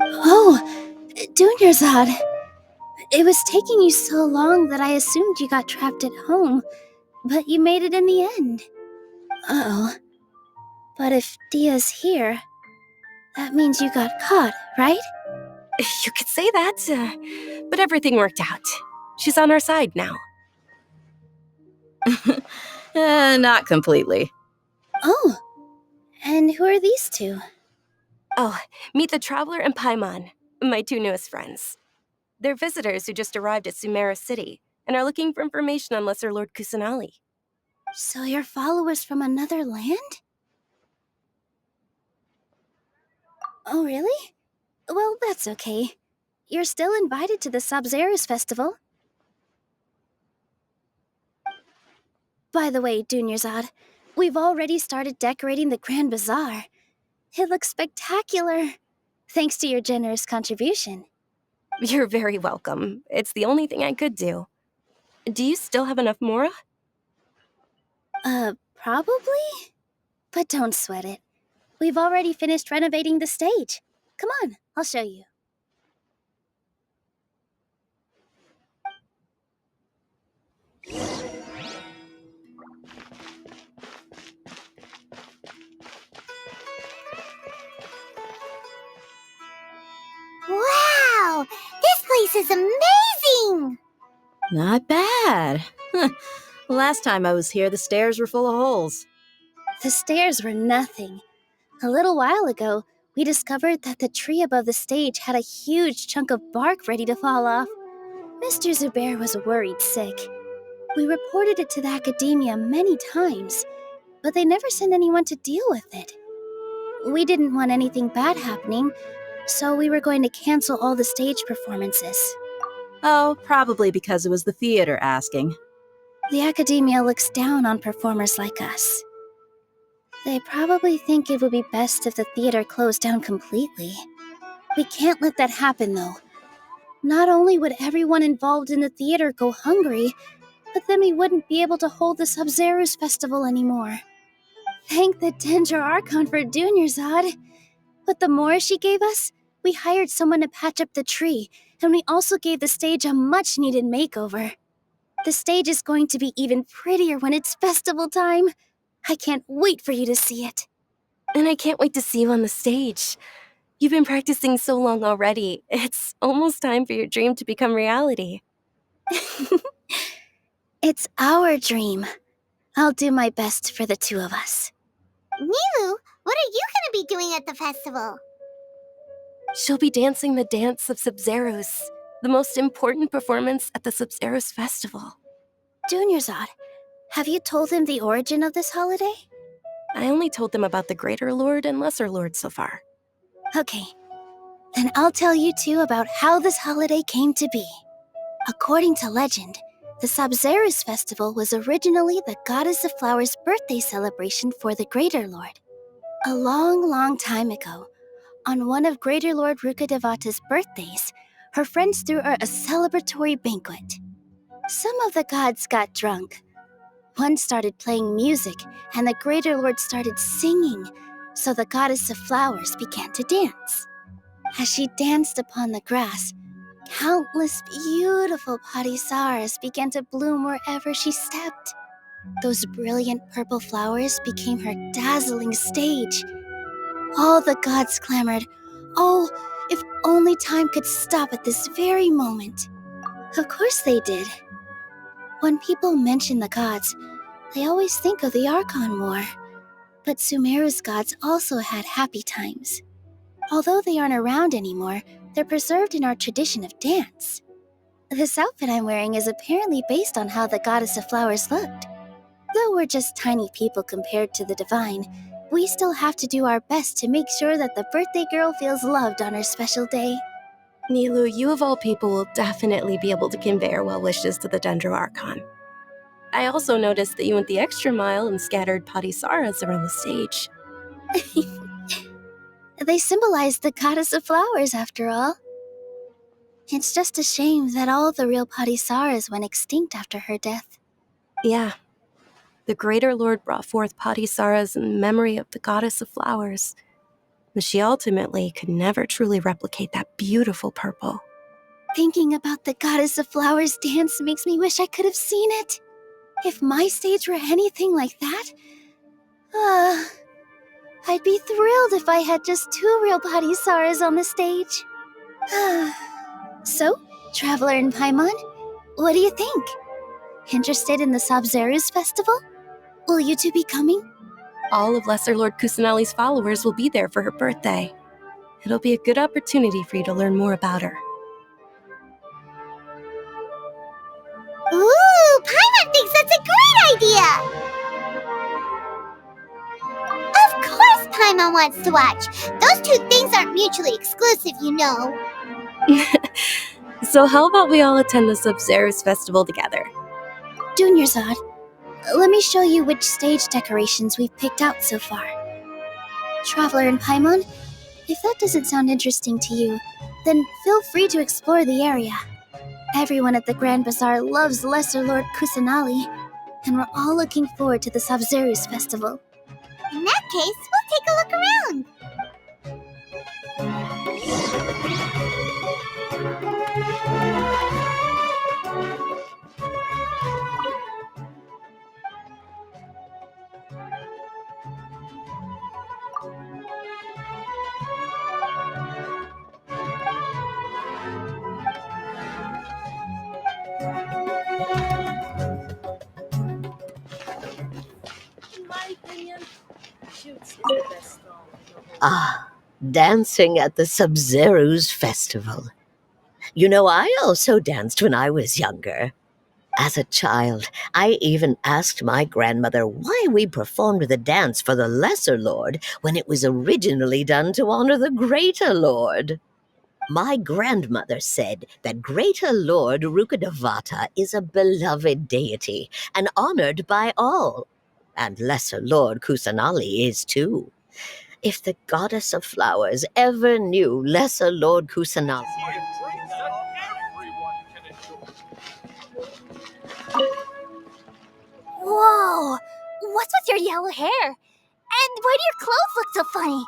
Speaker 2: Oh, Dunyarzad. It was taking you so long that I assumed you got trapped at home, but you made it in the end. Uh-oh. But if Dia's here, that means you got caught, right?
Speaker 10: You could say that, but everything worked out. She's on our side now.
Speaker 12: Not completely.
Speaker 2: Oh, and who are these two?
Speaker 10: Oh, meet the Traveler and Paimon, my two newest friends. They're visitors who just arrived at Sumeru City and are looking for information on Lesser Lord Kusanali.
Speaker 2: So you're followers from another land? Oh, really? Well, that's okay. You're still invited to the Sabzerus Festival. By the way, Dunyarzad, we've already started decorating the Grand Bazaar. It looks spectacular, thanks to your generous contribution.
Speaker 10: You're very welcome. It's the only thing I could do. Do you still have enough Mora?
Speaker 2: Probably? But don't sweat it. We've already finished renovating the stage. Come on, I'll show you. Wow! This place is amazing!
Speaker 12: Not bad. Last time I was here, the stairs were full of holes.
Speaker 2: The stairs were nothing. A little while ago, we discovered that the tree above the stage had a huge chunk of bark ready to fall off. Mr. Zubair was worried sick. We reported it to the academia many times, but they never sent anyone to deal with it. We didn't want anything bad happening, so we were going to cancel all the stage performances.
Speaker 12: Oh, probably because it was the theater asking.
Speaker 2: The academia looks down on performers like us. They probably think it would be best if the theater closed down completely. We can't let that happen, though. Not only would everyone involved in the theater go hungry, but then we wouldn't be able to hold the Sabzerus festival anymore. Thank the Dendra Archon for Dunyarzad. But the more she gave us, we hired someone to patch up the tree, and we also gave the stage a much-needed makeover. The stage is going to be even prettier when it's festival time. I can't wait for you to see it.
Speaker 10: And I can't wait to see you on the stage. You've been practicing so long already. It's almost time for your dream to become reality.
Speaker 2: It's our dream. I'll do my best for the two of us.
Speaker 14: Nilu, what are you going to be doing at the festival?
Speaker 10: She'll be dancing the dance of Sabzerus, the most important performance at the Sabzerus festival.
Speaker 2: Dunyarzad, have you told him the origin of this holiday?
Speaker 10: I only told them about the Greater Lord and Lesser Lord so far.
Speaker 2: Okay, then I'll tell you two about how this holiday came to be. According to legend, the Sabzerus festival was originally the Goddess of Flowers' birthday celebration for the Greater Lord. A long, long time ago, on one of Greater Lord Rukadevata's birthdays, her friends threw her a celebratory banquet. Some of the gods got drunk. One started playing music, and the Greater Lord started singing, so the Goddess of Flowers began to dance. As she danced upon the grass, countless beautiful padisaras began to bloom wherever she stepped. Those brilliant purple flowers became her dazzling stage. All the gods clamored, "Oh, if only time could stop at this very moment." Of course they did. When people mention the gods, they always think of the Archon War. But Sumeru's gods also had happy times. Although they aren't around anymore, they're preserved in our tradition of dance. This outfit I'm wearing is apparently based on how the Goddess of Flowers looked. Though we're just tiny people compared to the divine, we still have to do our best to make sure that the birthday girl feels loved on her special day.
Speaker 10: Nilu, you of all people will definitely be able to convey our well wishes to the Dendro Archon. I also noticed that you went the extra mile and scattered padisaras around the stage.
Speaker 2: They symbolize the Goddess of Flowers, after all. It's just a shame that all the real padisaras went extinct after her death.
Speaker 10: Yeah. The Greater Lord brought forth padisaras in memory of the Goddess of Flowers. but she ultimately could never truly replicate that beautiful purple.
Speaker 2: Thinking about the Goddess of Flowers dance makes me wish I could have seen it. If my stage were anything like that, I'd be thrilled if I had just 2 real body Saras on the stage. So, Traveler and Paimon, what do you think? Interested in the Sabzeruz festival? Will you two be coming?
Speaker 10: All of Lesser Lord Kusanali's followers will be there for her birthday. It'll be a good opportunity for you to learn more about her.
Speaker 14: Ooh, Paimon thinks that's a great idea! Of course Paimon wants to watch. Those two things aren't mutually exclusive, you know.
Speaker 10: So how about we all attend the Sabzeruz festival together?
Speaker 2: Junior Zod, let me show you which stage decorations we've picked out so far. Traveler and Paimon, if that doesn't sound interesting to you, then feel free to explore the area. Everyone at the Grand Bazaar loves Lesser Lord Kusanali, and we're all looking forward to the Sabzeruz festival.
Speaker 14: In that case, we'll take a look around.
Speaker 15: Ah, dancing at the Sub-Zero's festival. You know, I also danced when I was younger. As a child, I even asked my grandmother why we performed the dance for the Lesser Lord when it was originally done to honor the Greater Lord. My grandmother said that Greater Lord Rukkhadevata is a beloved deity and honored by all. And Lesser Lord Kusanali is too. If the Goddess of Flowers ever knew Lesser Lord Kusanali...
Speaker 2: Whoa! What's with your yellow hair? And why do your clothes look so funny?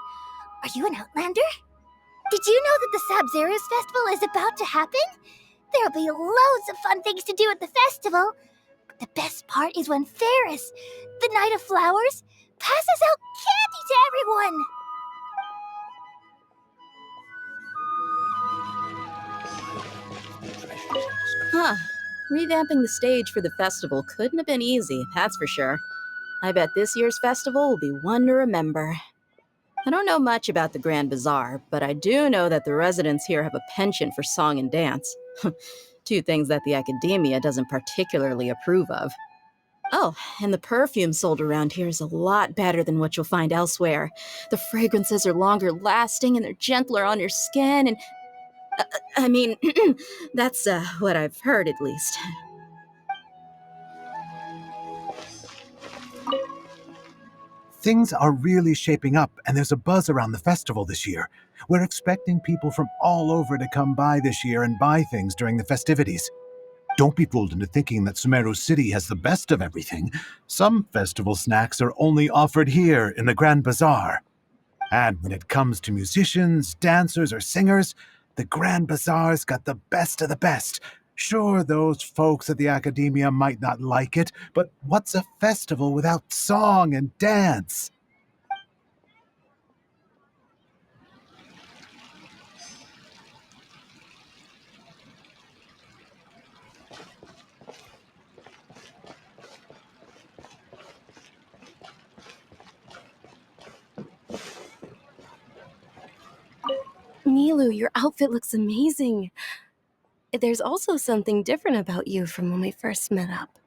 Speaker 2: Are you an Outlander? Did you know that the Sabzeruz festival is about to happen? There'll be loads of fun things to do at the festival. But the best part is when Ferris, the Knight of Flowers, passes out candy to everyone!
Speaker 12: Huh. Revamping the stage for the festival couldn't have been easy, that's for sure. I bet this year's festival will be one to remember. I don't know much about the Grand Bazaar, but I do know that the residents here have a penchant for song and dance. 2 things that the academia doesn't particularly approve of. Oh, and the perfume sold around here is a lot better than what you'll find elsewhere. The fragrances are longer lasting and they're gentler on your skin and... I mean, that's what I've heard at least.
Speaker 16: Things are really shaping up, and there's a buzz around the festival this year. We're expecting people from all over to come by this year and buy things during the festivities. Don't be fooled into thinking that Sumeru City has the best of everything. Some festival snacks are only offered here in the Grand Bazaar. And when it comes to musicians, dancers, or singers, the Grand Bazaar's got the best of the best. Sure, those folks at the academia might not like it, but what's a festival without song and dance?
Speaker 10: Milu, your outfit looks amazing. There's also something different about you from when we first met up.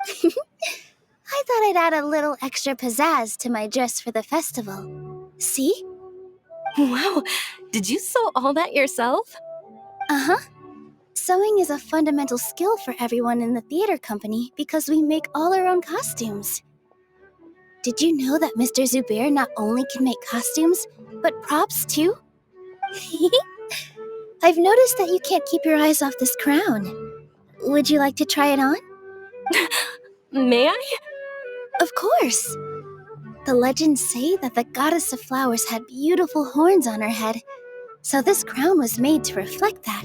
Speaker 2: I thought I'd add a little extra pizzazz to my dress for the festival. See?
Speaker 10: Wow, did you sew all that yourself?
Speaker 2: Uh-huh. Sewing is a fundamental skill for everyone in the theater company because we make all our own costumes. Did you know that Mr. Zubair not only can make costumes, but props too? I've noticed that you can't keep your eyes off this crown. Would you like to try it on?
Speaker 10: May I?
Speaker 2: Of course. The legends say that the goddess of flowers had beautiful horns on her head, so this crown was made to reflect that.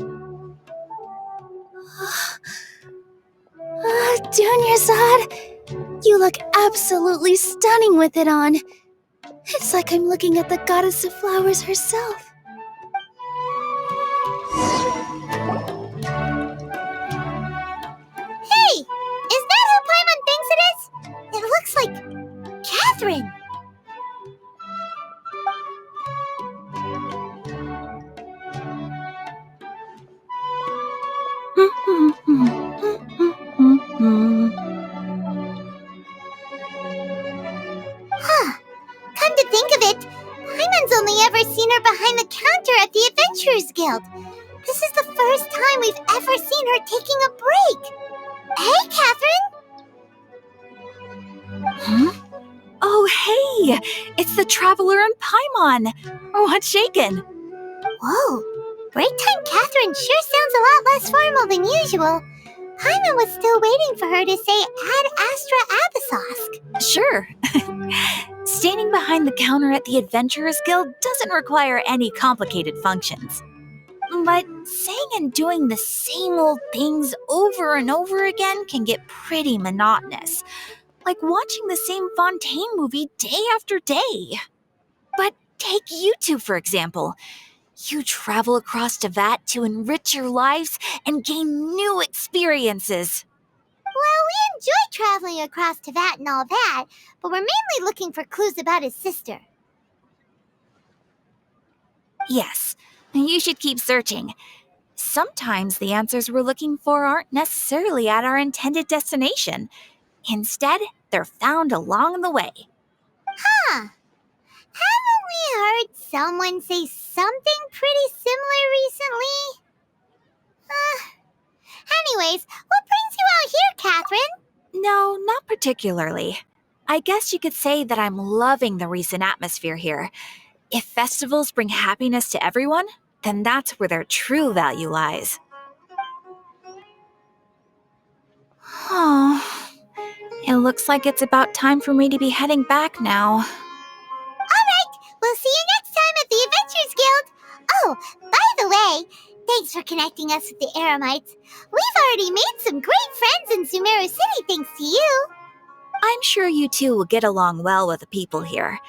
Speaker 2: Dunyarzad, you look absolutely stunning with it on. It's like I'm looking at the goddess of flowers herself. Hey! Is that who Paimon thinks it is? It looks like Catherine. Huh. Come to think of it, Paimon's only ever seen her behind the counter at the Adventurers Guild. This is the first time we've ever seen her taking a break. Hey, Catherine!
Speaker 8: Huh? Oh, hey! It's the Traveler and Paimon! What's shaken?
Speaker 2: Whoa! Break time Catherine sure sounds a lot less formal than usual. Paimon was still waiting for her to say Ad Astra Abyssosque.
Speaker 8: Sure. Standing behind the counter at the Adventurers Guild doesn't require any complicated functions. But saying and doing the same old things over and over again can get pretty monotonous. Like watching the same Fontaine movie day after day. But take you two, for example. You travel across Tevat to enrich your lives and gain new experiences.
Speaker 2: Well, we enjoy traveling across Tevat and all that, but we're mainly looking for clues about his sister.
Speaker 8: Yes, you should keep searching. Sometimes the answers we're looking for aren't necessarily at our intended destination. Instead, they're found along the way.
Speaker 2: Huh. Haven't we heard someone say something pretty similar recently? Anyways, what brings you out here, Catherine?
Speaker 8: No, not particularly. I guess you could say that I'm loving the recent atmosphere here. If festivals bring happiness to everyone, then that's where their true value lies. Oh, it looks like it's about time for me to be heading back now.
Speaker 2: Alright, we'll see you next time at the Adventurers Guild. Oh, by the way, thanks for connecting us with the Eremites. We've already made some great friends in Sumeru City thanks to you.
Speaker 8: I'm sure you two will get along well with the people here.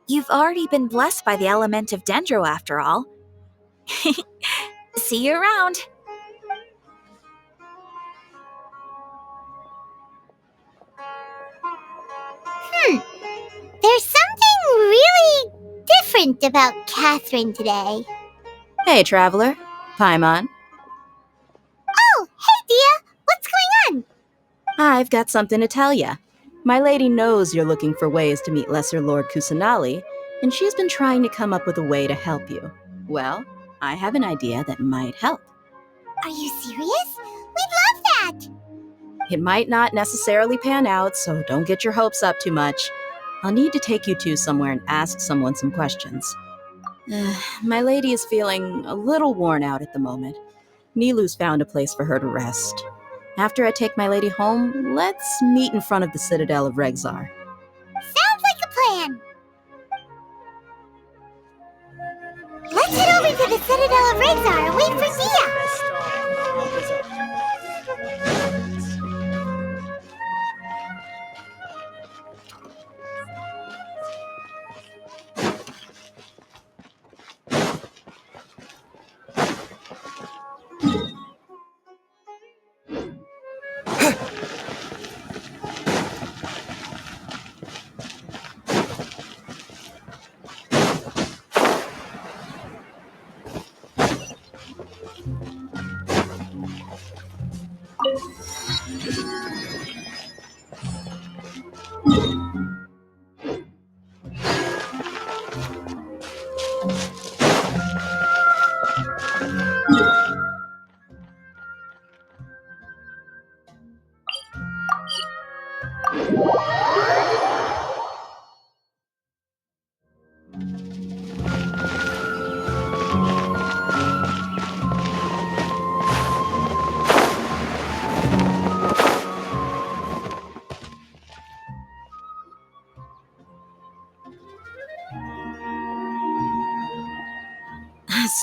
Speaker 8: You've already been blessed by the element of Dendro after all. See you around.
Speaker 2: There's something really different about Catherine today.
Speaker 12: Hey, Traveler. Paimon.
Speaker 2: Oh, hey, Dia! What's going on?
Speaker 12: I've got something to tell ya. My lady knows you're looking for ways to meet Lesser Lord Kusanali, and she's been trying to come up with a way to help you. Well, I have an idea that might help.
Speaker 2: Are you serious? We'd love that!
Speaker 12: It might not necessarily pan out, so don't get your hopes up too much. I'll need to take you two somewhere and ask someone some questions. My lady is feeling a little worn out at the moment. Nilu's found a place for her to rest. After I take my lady home, let's meet in front of the Citadel of Regzar.
Speaker 2: Sounds like a plan! Let's head over to the Citadel of Regzar and wait for Dia!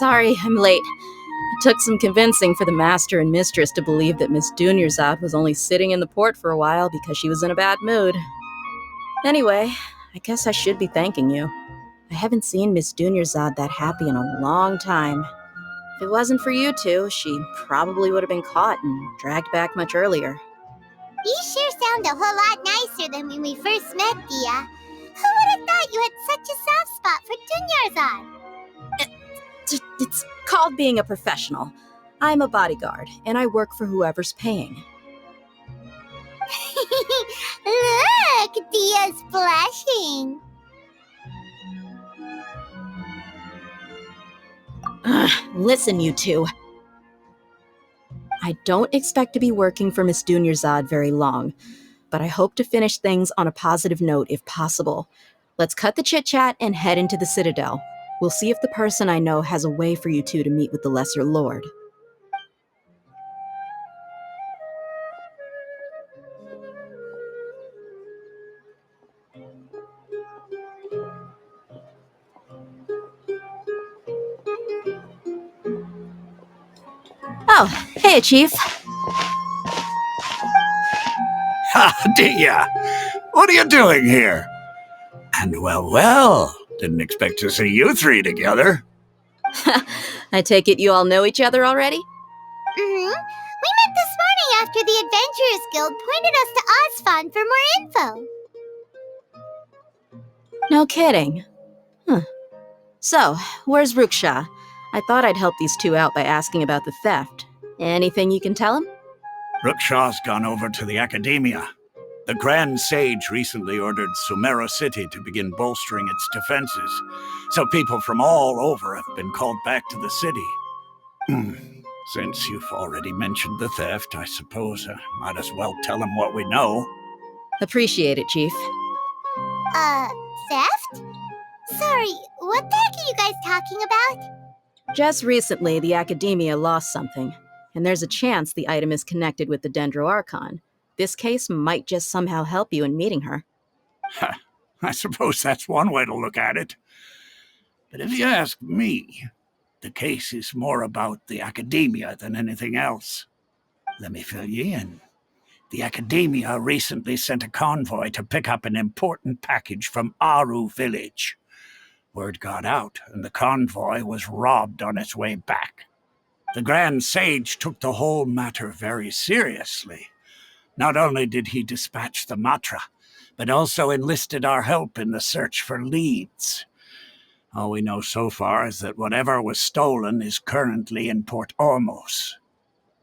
Speaker 12: Sorry, I'm late. It took some convincing for the master and mistress to believe that Miss Dunyarzad was only sitting in the port for a while because she was in a bad mood. Anyway, I guess I should be thanking you. I haven't seen Miss Dunyarzad that happy in a long time. If it wasn't for you two, she probably would have been caught and dragged back much earlier.
Speaker 14: You sure sound a whole lot nicer than when we first met, Dia. Who would have thought you had such a soft spot for Dunyarzad?
Speaker 12: It's called being a professional. I'm a bodyguard, and I work for whoever's paying.
Speaker 14: Look, Dia's blushing.
Speaker 12: Listen, you two. I don't expect to be working for Miss Dunyarzad very long, but I hope to finish things on a positive note if possible. Let's cut the chit-chat and head into the Citadel. We'll see if the person I know has a way for you two to meet with the Lesser Lord. Oh, hey, Chief.
Speaker 9: Ha, Dia! What are you doing here? And well, didn't expect to see you three together.
Speaker 12: I take it you all know each other already?
Speaker 14: We met this morning after the Adventurers Guild pointed us to Osfon for more info.
Speaker 12: No kidding. Huh. So, where's Ruksha? I thought I'd help these two out by asking about the theft. Anything you can tell him?
Speaker 9: Rukshaw's gone over to the Academia. The Grand Sage recently ordered Sumeru City to begin bolstering its defenses, so people from all over have been called back to the city. Since you've already mentioned the theft, I suppose I might as well tell him what we know.
Speaker 12: Appreciate it, Chief.
Speaker 14: Theft? Sorry, what the heck are you guys talking about?
Speaker 12: Just recently, the Academia lost something, and there's a chance the item is connected with the Dendro Archon. This case might just somehow help you in meeting her.
Speaker 9: I suppose that's one way to look at it. But if you ask me, the case is more about the Academia than anything else. Let me fill you in. The Academia recently sent a convoy to pick up an important package from Aru village. Word got out, and the convoy was robbed on its way back. The Grand Sage took the whole matter very seriously. Not only did he dispatch the Matra, but also enlisted our help in the search for leads. All we know so far is that whatever was stolen is currently in Port Ormos.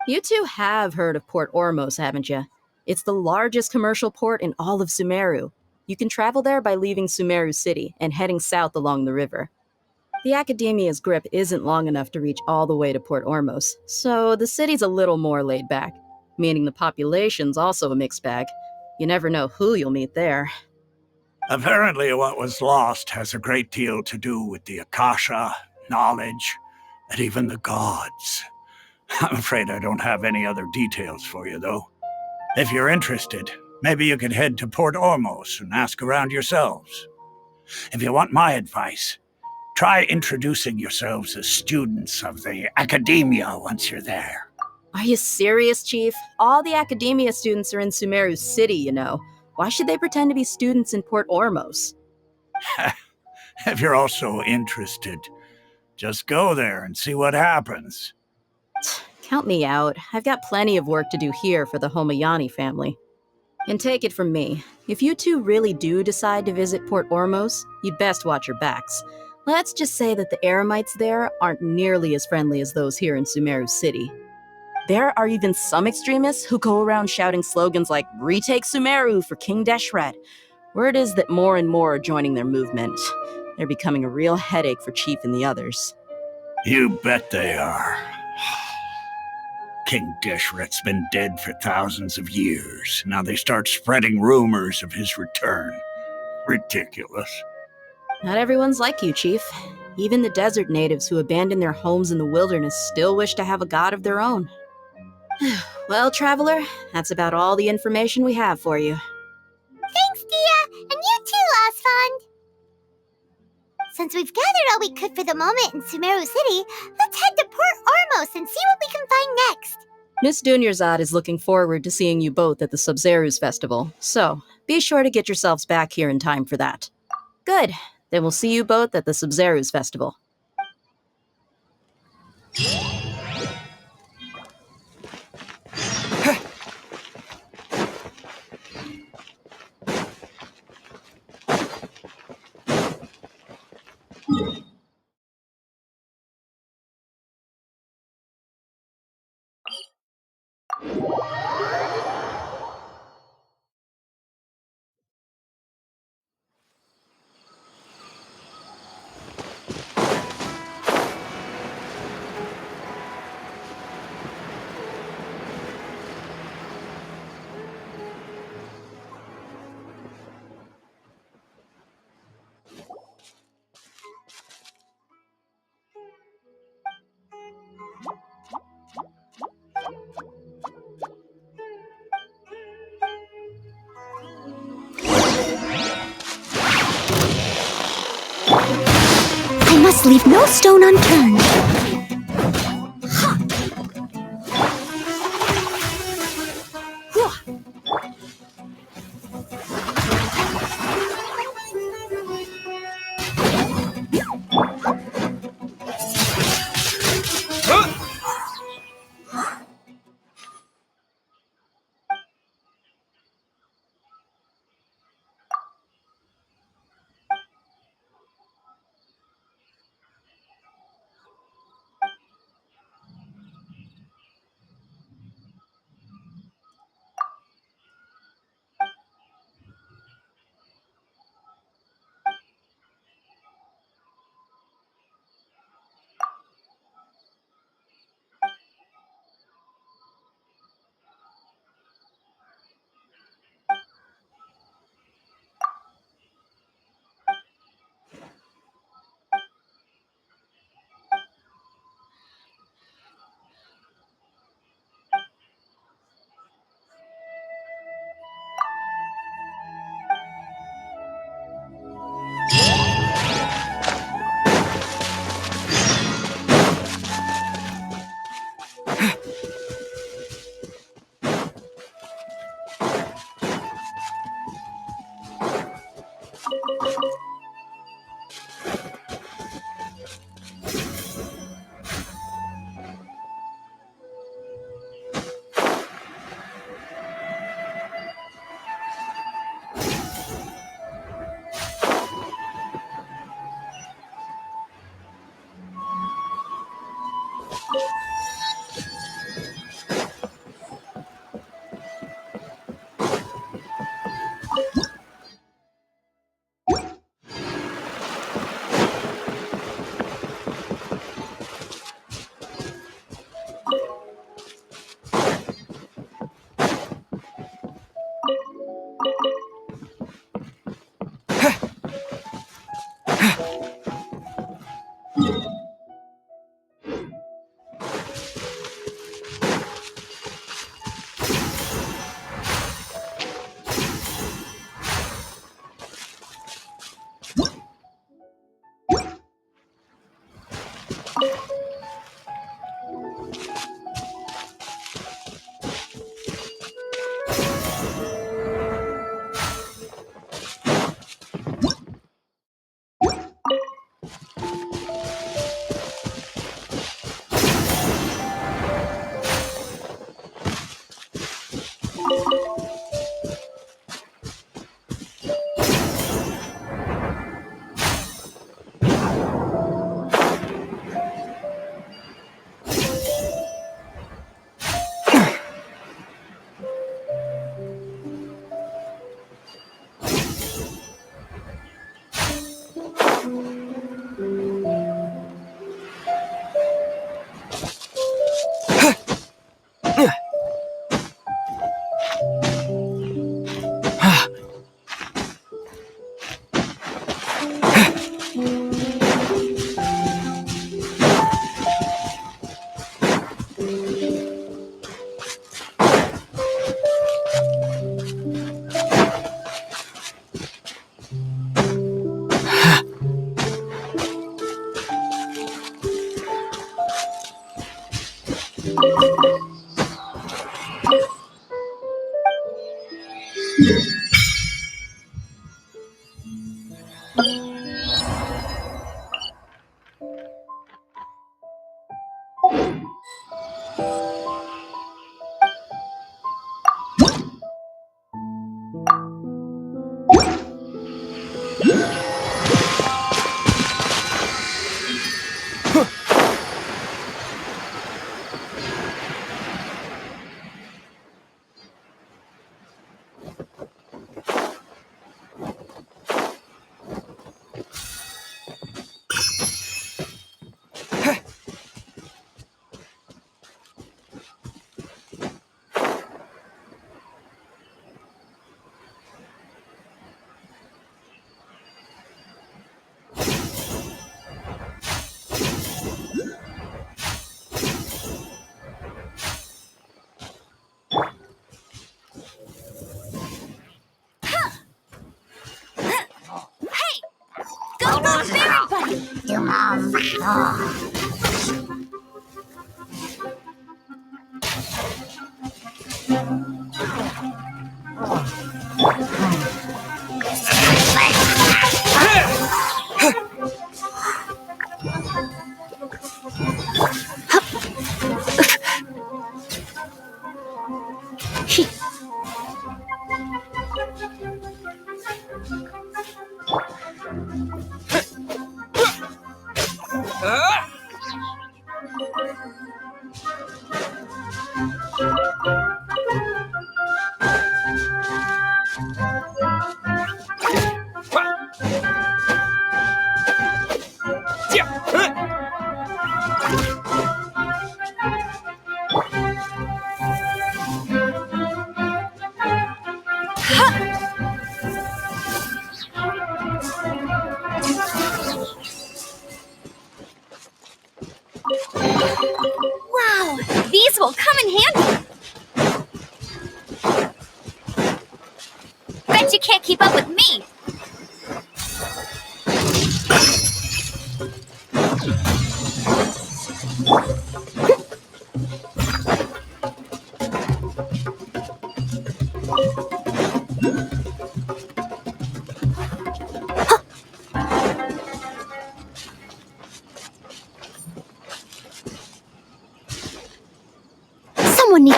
Speaker 12: You two have heard of Port Ormos, haven't you? It's the largest commercial port in all of Sumeru. You can travel there by leaving Sumeru City and heading south along the river. The Academia's grip isn't long enough to reach all the way to Port Ormos, so the city's a little more laid back, meaning the population's also a mixed bag. You never know who you'll meet there.
Speaker 9: Apparently what was lost has a great deal to do with the Akasha, knowledge, and even the gods. I'm afraid I don't have any other details for you, though. If you're interested, maybe you could head to Port Ormos and ask around yourselves. If you want my advice, try introducing yourselves as students of the Academia once you're there.
Speaker 12: Are you serious, Chief? All the Academia students are in Sumeru City, you know. Why should they pretend to be students in Port Ormos?
Speaker 9: If you're also interested, just go there and see what happens.
Speaker 12: Count me out. I've got plenty of work to do here for the Homayani family. And take it from me, if you two really do decide to visit Port Ormos, you'd best watch your backs. Let's just say that the Eremites there aren't nearly as friendly as those here in Sumeru City. There are even some extremists who go around shouting slogans like, "Retake Sumeru for King Deshret." Word is that more and more are joining their movement. They're becoming a real headache for Chief and the others.
Speaker 9: You bet they are. King Deshret's been dead for thousands of years. Now they start spreading rumors of his return. Ridiculous.
Speaker 12: Not everyone's like you, Chief. Even the desert natives who abandoned their homes in the wilderness still wish to have a god of their own. Well, Traveler, that's about all the information we have for you.
Speaker 14: Thanks, Dia! And you too, Osfond! Since we've gathered all we could for the moment in Sumeru City, let's head to Port Ormos and see what we can find next.
Speaker 12: Miss Dunyarzad is looking forward to seeing you both at the Sub-Zerus Festival, so be sure to get yourselves back here in time for that. Good. Then we'll see you both at the Sub-Zerus Festival.
Speaker 2: I must leave no stone unturned.
Speaker 1: Hey! Go barbaric, buddy! Wow! These will come in handy! Bet you can't keep up with me! Someone needs...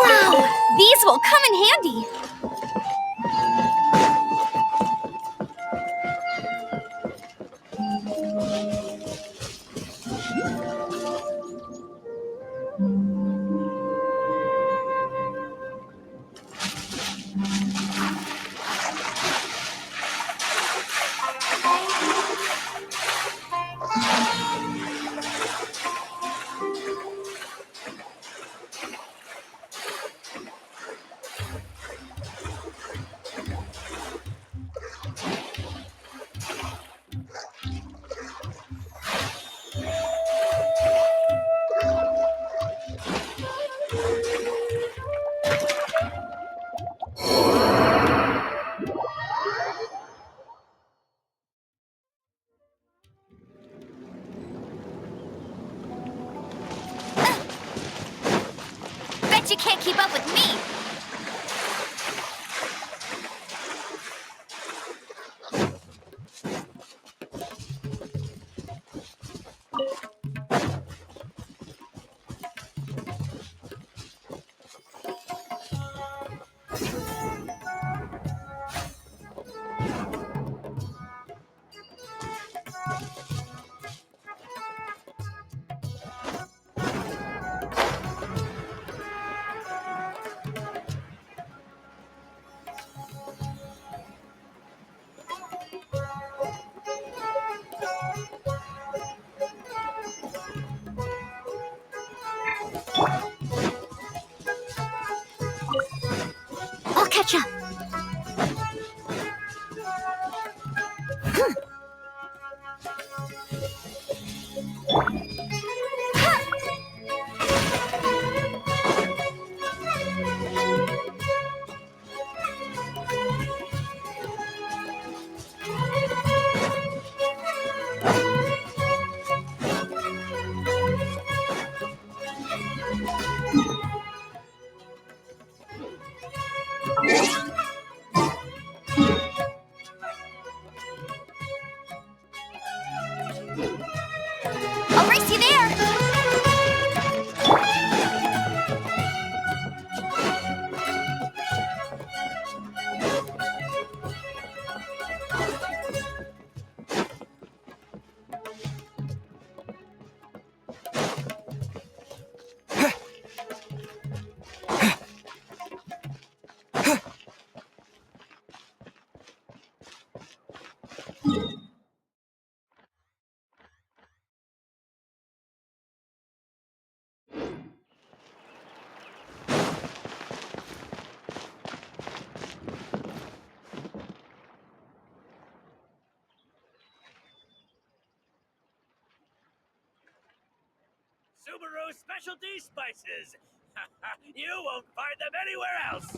Speaker 1: Wow! These will come in handy! Bet you can't keep up with me!
Speaker 2: Gotcha!
Speaker 1: I'll race you there!
Speaker 17: Subaru specialty spices. You won't find them anywhere else.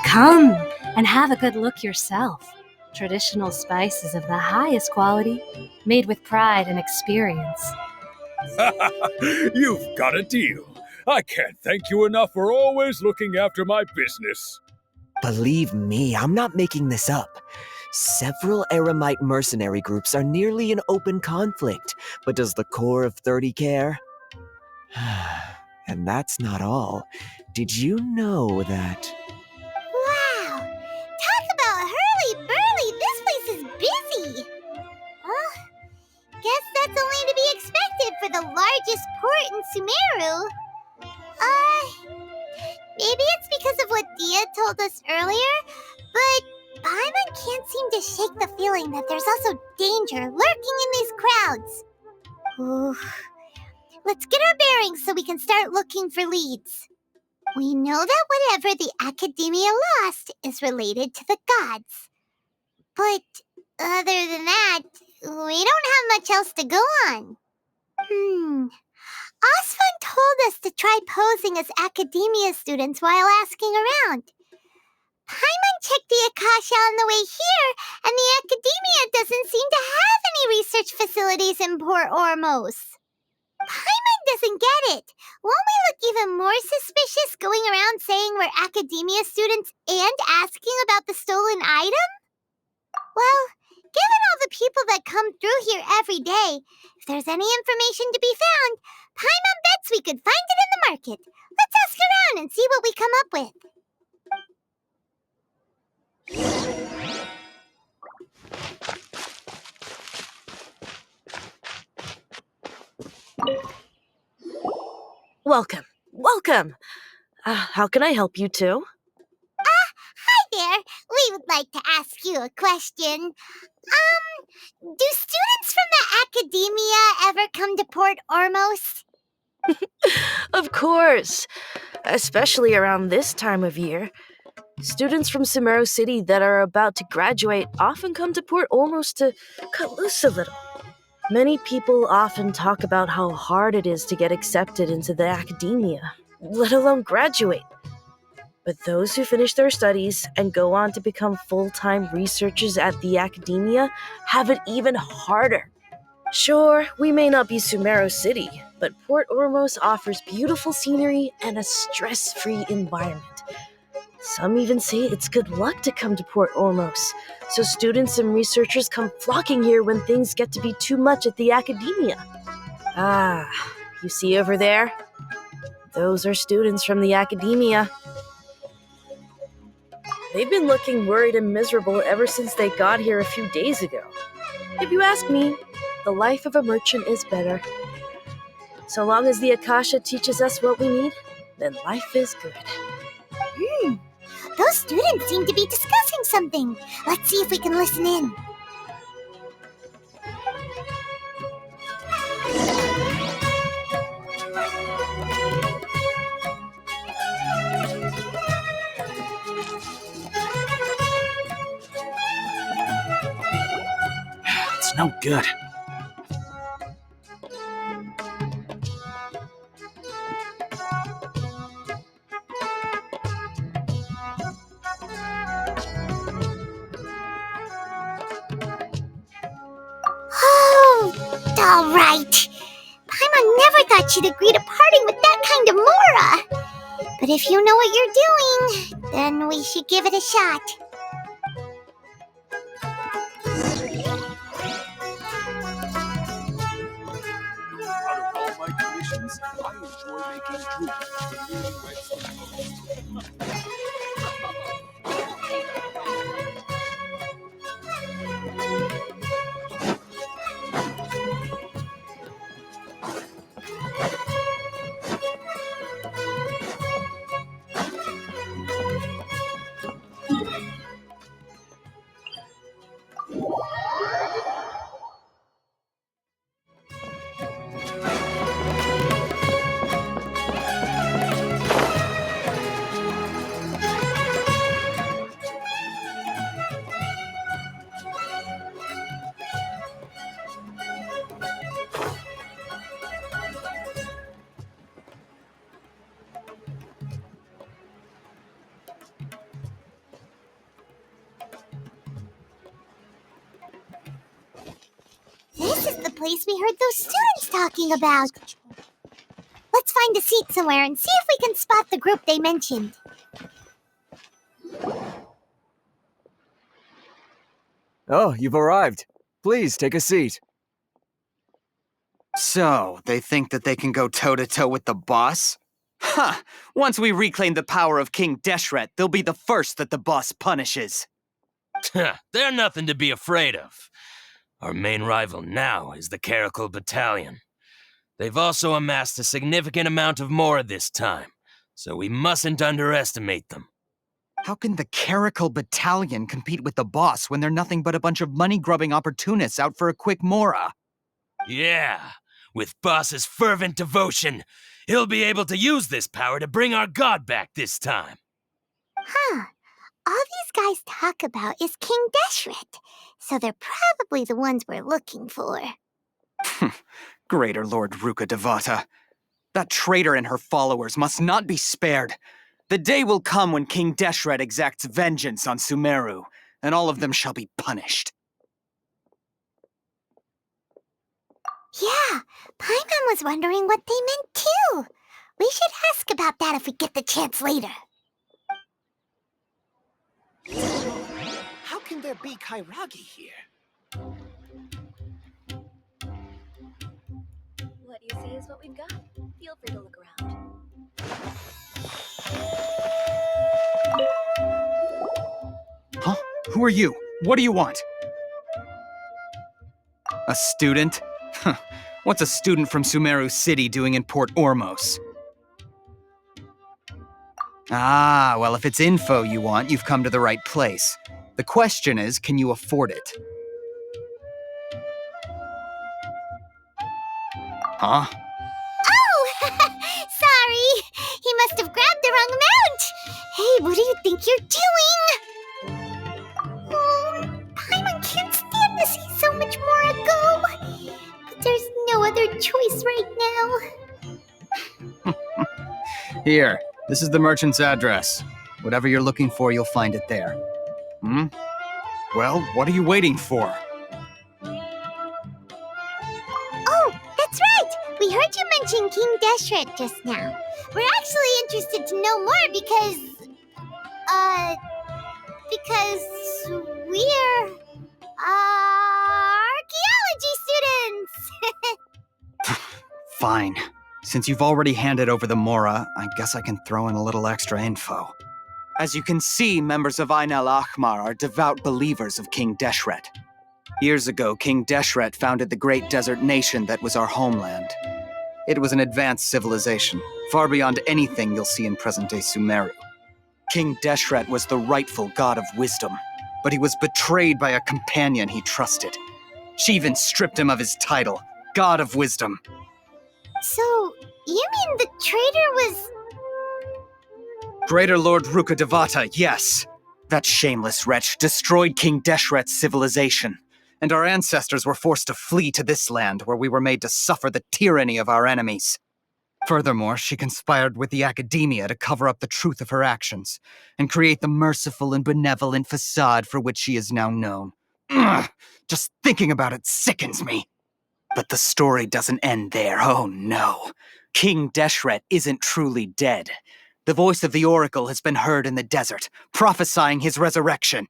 Speaker 1: Come and have a good look yourself. Traditional spices of the highest quality, made with pride and experience.
Speaker 18: You've got a deal. I can't thank you enough for always looking after my business.
Speaker 5: Believe me, I'm not making this up. Several Eremite mercenary groups are nearly in open conflict, but does the core of 30 care? And that's not all. Did you know that...
Speaker 14: Wow! Talk about hurly-burly! This place is busy! Well, guess that's only to be expected for the largest port in Sumeru. Maybe it's because of what Dia told us earlier, but Paimon can't seem to shake the feeling that there's also danger lurking in these crowds. Ooh. Let's get our bearings so we can start looking for leads. We know that whatever the Academia lost is related to the gods. But other than that, we don't have much else to go on. Osfun told us to try posing as Academia students while asking around. Paimon checked the Akasha on the way here, and the Academia doesn't seem to have any research facilities in Port Ormos. Paimon doesn't get it. Won't we look even more suspicious going around saying we're Academia students and asking about the stolen item? Well, given all the people that come through here every day, if there's any information to be found, Paimon bets we could find it in the market. Let's ask around around and see what we come up with.
Speaker 10: Welcome. Welcome. How can I help you two?
Speaker 14: Hi there. We would like to ask you a question. Do students from the academia ever come to Port Ormos?
Speaker 10: Of course. Especially around this time of year. Students from Sumeru City that are about to graduate often come to Port Ormos to cut loose a little. Many people often talk about how hard it is to get accepted into the academia, let alone graduate. But those who finish their studies and go on to become full-time researchers at the academia have it even harder. Sure, we may not be Sumeru City, but Port Ormos offers beautiful scenery and a stress-free environment. Some even say it's good luck to come to Port Ormos, so students and researchers come flocking here when things get to be too much at the academia. Ah, you see over there? Those are students from the academia. They've been looking worried and miserable ever since they got here a few days ago. If you ask me, the life of a merchant is better. So long as the Akasha teaches us what we need, then life is good.
Speaker 14: Those students seem to be discussing something. Let's see if we can listen in.
Speaker 11: It's no good.
Speaker 14: Oh, all right. Paimon never thought she'd agree to parting with that kind of Mora. But if you know what you're doing, then we should give it a shot.
Speaker 18: Out of all my commissions, I enjoy making jewelry for newlyweds the most.
Speaker 14: This is the place we heard those students talking about. Let's find a seat somewhere and see if we can spot the group they mentioned.
Speaker 19: Oh, you've arrived. Please take a seat.
Speaker 20: So, they think that they can go toe-to-toe with the boss? Huh! Once we reclaim the power of King Deshret, they'll be the first that the boss punishes.
Speaker 17: They're nothing to be afraid of. Our main rival now is the Caracal Battalion. They've also amassed a significant amount of Mora this time, so we mustn't underestimate them.
Speaker 20: How can the Caracal Battalion compete with the boss when they're nothing but a bunch of money-grubbing opportunists out for a quick Mora?
Speaker 17: Yeah, with Boss's fervent devotion, he'll be able to use this power to bring our god back this time.
Speaker 14: Huh. All these guys talk about is King Deshret, so they're probably the ones we're looking for.
Speaker 20: Greater Lord Ruka Devata. That traitor and her followers must not be spared. The day will come when King Deshret exacts vengeance on Sumeru, and all of them shall be punished.
Speaker 14: Yeah, Paimon was wondering what they meant too. We should ask about that if we get the chance later.
Speaker 3: How can there be Kairagi here?
Speaker 8: What you see is what we've got. Feel free to look around.
Speaker 20: Who are you? What do you want? A student? Huh. What's a student from Sumeru City doing in Port Ormos? Ah, well, if it's info you want, you've come to the right place. The question is, can you afford it? Huh?
Speaker 14: Oh! Sorry! He must have grabbed the wrong amount! Hey, what do you think you're doing? Oh, Paimon can't stand to see so much more ago. But there's no other choice right now.
Speaker 20: Here, this is the merchant's address. Whatever you're looking for, you'll find it there. Hmm? Well, what are you waiting for?
Speaker 14: Oh, that's right! We heard you mention King Deshret just now. We're actually interested to know more because we're archaeology students!
Speaker 20: Fine. Since you've already handed over the Mora, I guess I can throw in a little extra info. As you can see, members of Ain al-Ahmar are devout believers of King Deshret. Years ago, King Deshret founded the great desert nation that was our homeland. It was an advanced civilization, far beyond anything you'll see in present-day Sumeru. King Deshret was the rightful god of wisdom, but he was betrayed by a companion he trusted. She even stripped him of his title, God of Wisdom.
Speaker 14: So, you mean the traitor was...
Speaker 20: Greater Lord Ruka Devata, yes. That shameless wretch destroyed King Deshret's civilization, and our ancestors were forced to flee to this land where we were made to suffer the tyranny of our enemies. Furthermore, she conspired with the academia to cover up the truth of her actions and create the merciful and benevolent facade for which she is now known. Ugh, just thinking about it sickens me. But the story doesn't end there, oh no. King Deshret isn't truly dead. The voice of the Oracle has been heard in the desert, prophesying his resurrection.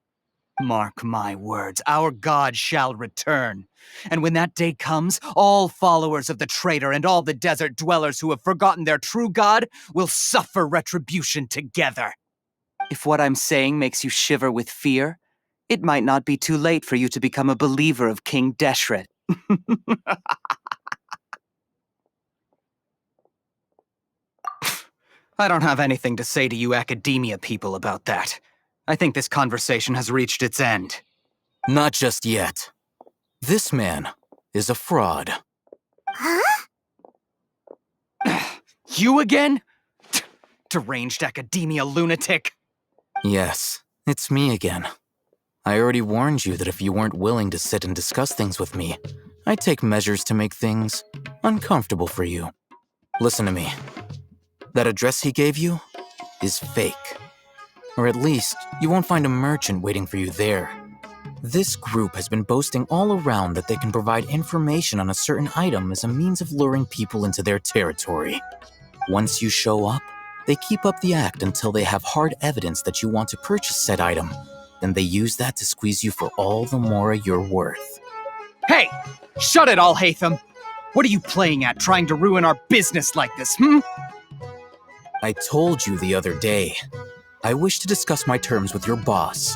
Speaker 20: Mark my words, our god shall return. And when that day comes, all followers of the traitor and all the desert dwellers who have forgotten their true god will suffer retribution together. If what I'm saying makes you shiver with fear, it might not be too late for you to become a believer of King Deshret. I don't have anything to say to you academia people about that. I think this conversation has reached its end.
Speaker 5: Not just yet. This man is a fraud.
Speaker 14: Huh?
Speaker 20: You again? Deranged academia lunatic.
Speaker 5: Yes, it's me again. I already warned you that if you weren't willing to sit and discuss things with me, I'd take measures to make things uncomfortable for you. Listen to me. That address he gave you is fake. Or at least, you won't find a merchant waiting for you there. This group has been boasting all around that they can provide information on a certain item as a means of luring people into their territory. Once you show up, they keep up the act until they have hard evidence that you want to purchase said item. Then they use that to squeeze you for all the more you're worth.
Speaker 20: Hey! Shut it all, Hatham! What are you playing at, trying to ruin our business like this,
Speaker 5: I told you the other day. I wish to discuss my terms with your boss.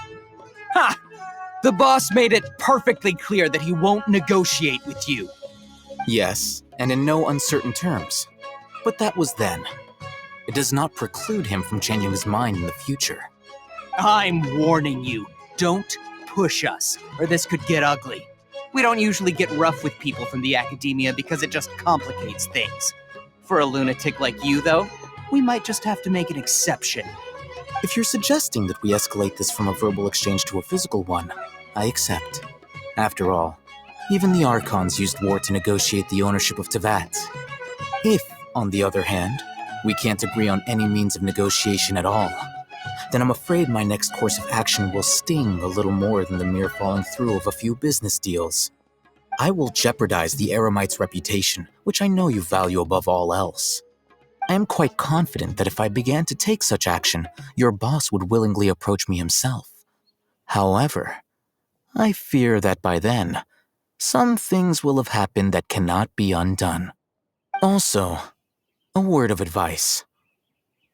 Speaker 20: Ha! The boss made it perfectly clear that he won't negotiate with you.
Speaker 5: Yes, and in no uncertain terms. But that was then. It does not preclude him from changing his mind in the future.
Speaker 20: I'm warning you, don't push us, or this could get ugly. We don't usually get rough with people from the academia because it just complicates things. For a lunatic like you, though, we might just have to make an exception.
Speaker 5: If you're suggesting that we escalate this from a verbal exchange to a physical one, I accept. After all, even the Archons used war to negotiate the ownership of Tevat. If, on the other hand, we can't agree on any means of negotiation at all, then I'm afraid my next course of action will sting a little more than the mere following through of a few business deals. I will jeopardize the Eremite's reputation, which I know you value above all else. I am quite confident that if I began to take such action, your boss would willingly approach me himself. However, I fear that by then, some things will have happened that cannot be undone. Also, a word of advice.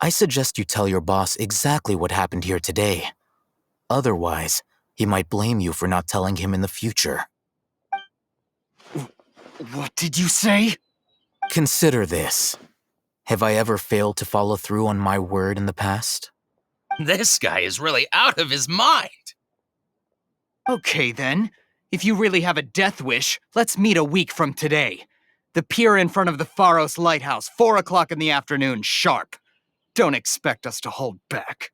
Speaker 5: I suggest you tell your boss exactly what happened here today. Otherwise,
Speaker 2: He might blame you for not telling him in the future.
Speaker 20: What did you say?
Speaker 2: Consider this. Have I ever failed to follow through on my word in the past?
Speaker 17: This guy is really out of his mind.
Speaker 20: Okay then. If you really have a death wish, let's meet a week from today. The pier in front of the Pharos Lighthouse, 4 o'clock in the afternoon, sharp. Don't expect us to hold back.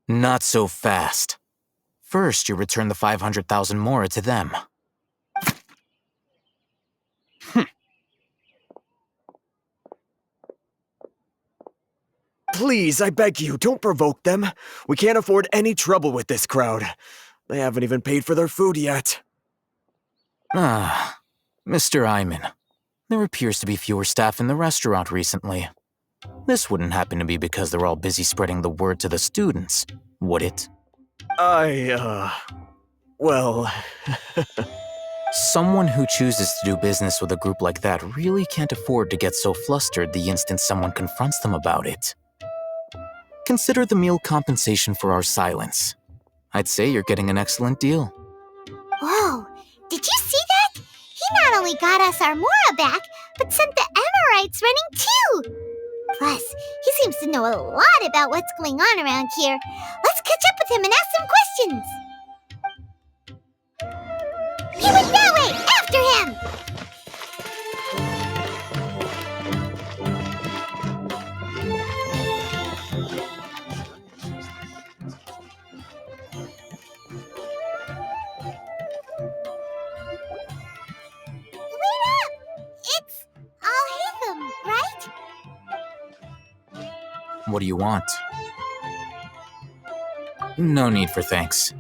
Speaker 2: Not so fast. First, you return the 500,000 mora to them.
Speaker 19: Please, I beg you, don't provoke them. We can't afford any trouble with this crowd. They haven't even paid for their food yet.
Speaker 2: Ah, Mr. Iman. There appears to be fewer staff in the restaurant recently. This wouldn't happen to be because they're all busy spreading the word to the students, would it?
Speaker 19: Well...
Speaker 2: Someone who chooses to do business with a group like that really can't afford to get so flustered the instant someone confronts them about it. Consider the meal compensation for our silence. I'd say you're getting an excellent deal.
Speaker 14: Whoa, did you see that? He not only got us our Mora back, but sent the Emirites running too! Plus, he seems to know a lot about what's going on around here. Let's catch up with him and ask some questions! He went that way! After him!
Speaker 2: What do you want? No need for thanks.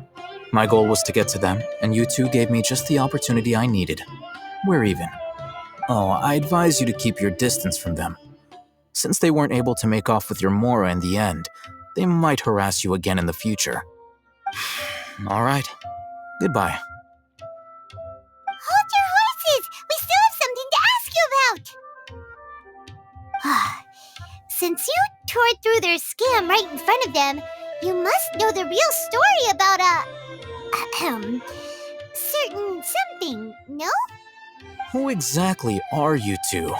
Speaker 2: My goal was to get to them, and you two gave me just the opportunity I needed. We're even. Oh, I advise you to keep your distance from them. Since they weren't able to make off with your Mora in the end, they might harass you again in the future. All right. Goodbye.
Speaker 14: Hold your horses! We still have something to ask you about! Since you tore through their scam right in front of them, you must know the real story about certain something, no?
Speaker 2: Who exactly are you two?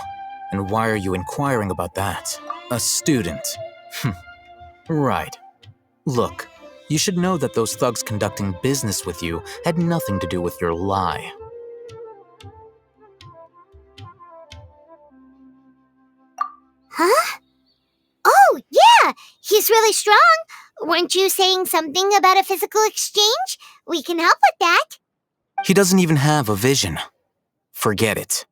Speaker 2: And why are you inquiring about that? A student. Right. Look, you should know that those thugs conducting business with you had nothing to do with your lie.
Speaker 14: Huh? Oh, yeah! He's really strong! Weren't you saying something about a physical exchange? We can help with that.
Speaker 2: He doesn't even have a vision. Forget it.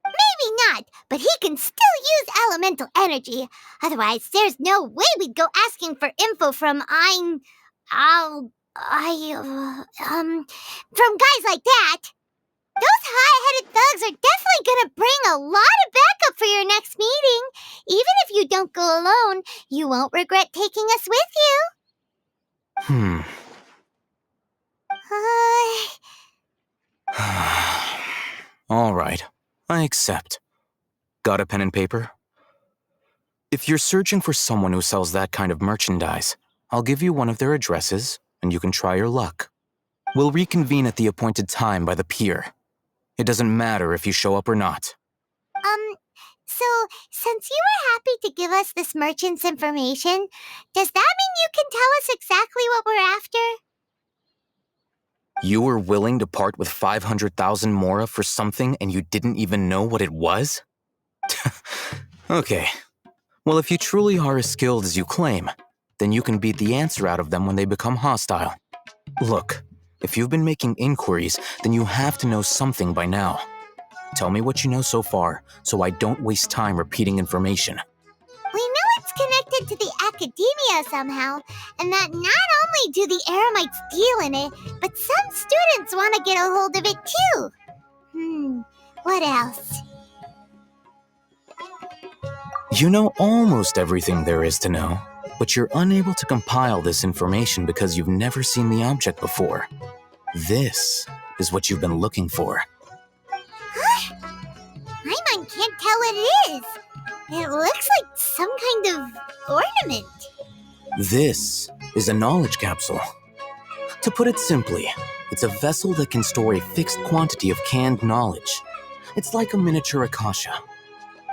Speaker 14: Maybe not, but he can still use elemental energy. Otherwise, there's no way we'd go asking for info from from guys like that. Those hot-headed thugs are definitely gonna bring a lot of backup for your next meeting. Even if you don't go alone, you won't regret taking us with you.
Speaker 2: All right, I accept. Got a pen and paper? If you're searching for someone who sells that kind of merchandise, I'll give you one of their addresses, and you can try your luck. We'll reconvene at the appointed time by the pier. It doesn't matter if you show up or not.
Speaker 14: So, since you were happy to give us this merchant's information, does that mean you can tell us exactly what we're after?
Speaker 2: You were willing to part with 500,000 mora for something and you didn't even know what it was? Okay. Well, if you truly are as skilled as you claim, then you can beat the answer out of them when they become hostile. Look, if you've been making inquiries, then you have to know something by now. Tell me what you know so far, so I don't waste time repeating information.
Speaker 14: We know it's connected to the academia somehow, and that not only do the Eremites deal in it, but some students want to get a hold of it too. What else?
Speaker 2: You know almost everything there is to know, but you're unable to compile this information because you've never seen the object before. This is what you've been looking for.
Speaker 14: Huh? Paimon can't tell what it is. It looks like some kind of ornament.
Speaker 2: This is a knowledge capsule. To put it simply, it's a vessel that can store a fixed quantity of canned knowledge. It's like a miniature Akasha.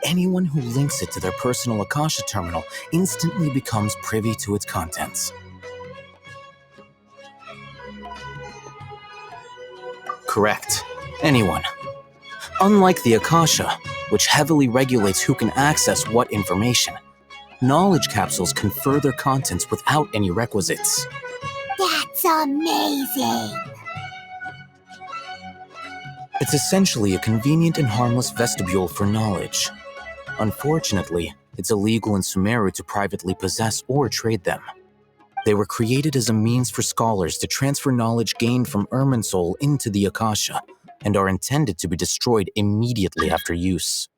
Speaker 2: Anyone who links it to their personal Akasha terminal instantly becomes privy to its contents. Correct. Anyone. Unlike the Akasha, which heavily regulates who can access what information, knowledge capsules confer their contents without any requisites.
Speaker 14: That's amazing!
Speaker 2: It's essentially a convenient and harmless vestibule for knowledge. Unfortunately, it's illegal in Sumeru to privately possess or trade them. They were created as a means for scholars to transfer knowledge gained from Irminsul into the Akasha, and are intended to be destroyed immediately after use.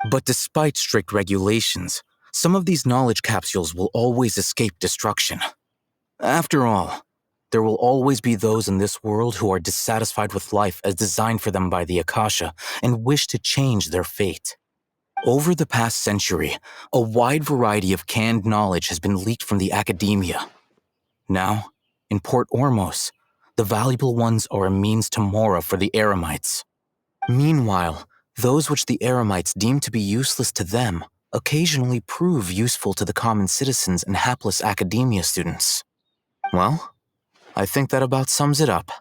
Speaker 2: But despite strict regulations, some of these knowledge capsules will always escape destruction. After all, there will always be those in this world who are dissatisfied with life as designed for them by the Akasha and wish to change their fate. Over the past century, a wide variety of canned knowledge has been leaked from the academia. Now, in Port Ormos, the valuable ones are a means to Mora for the Eremites. Meanwhile, those which the Eremites deem to be useless to them occasionally prove useful to the common citizens and hapless academia students. Well, I think that about sums it up.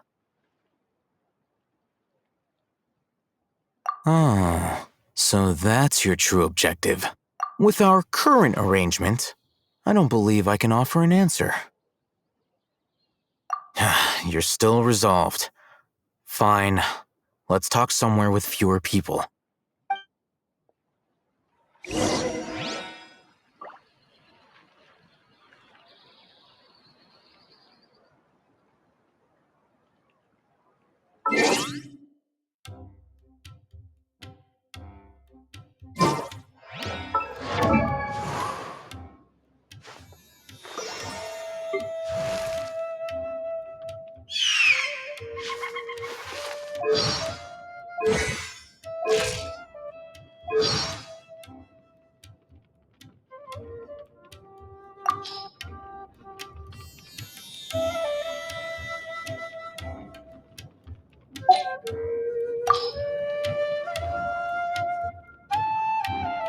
Speaker 2: Oh, so that's your true objective. With our current arrangement, I don't believe I can offer an answer. You're still resolved. Fine. Let's talk somewhere with fewer people.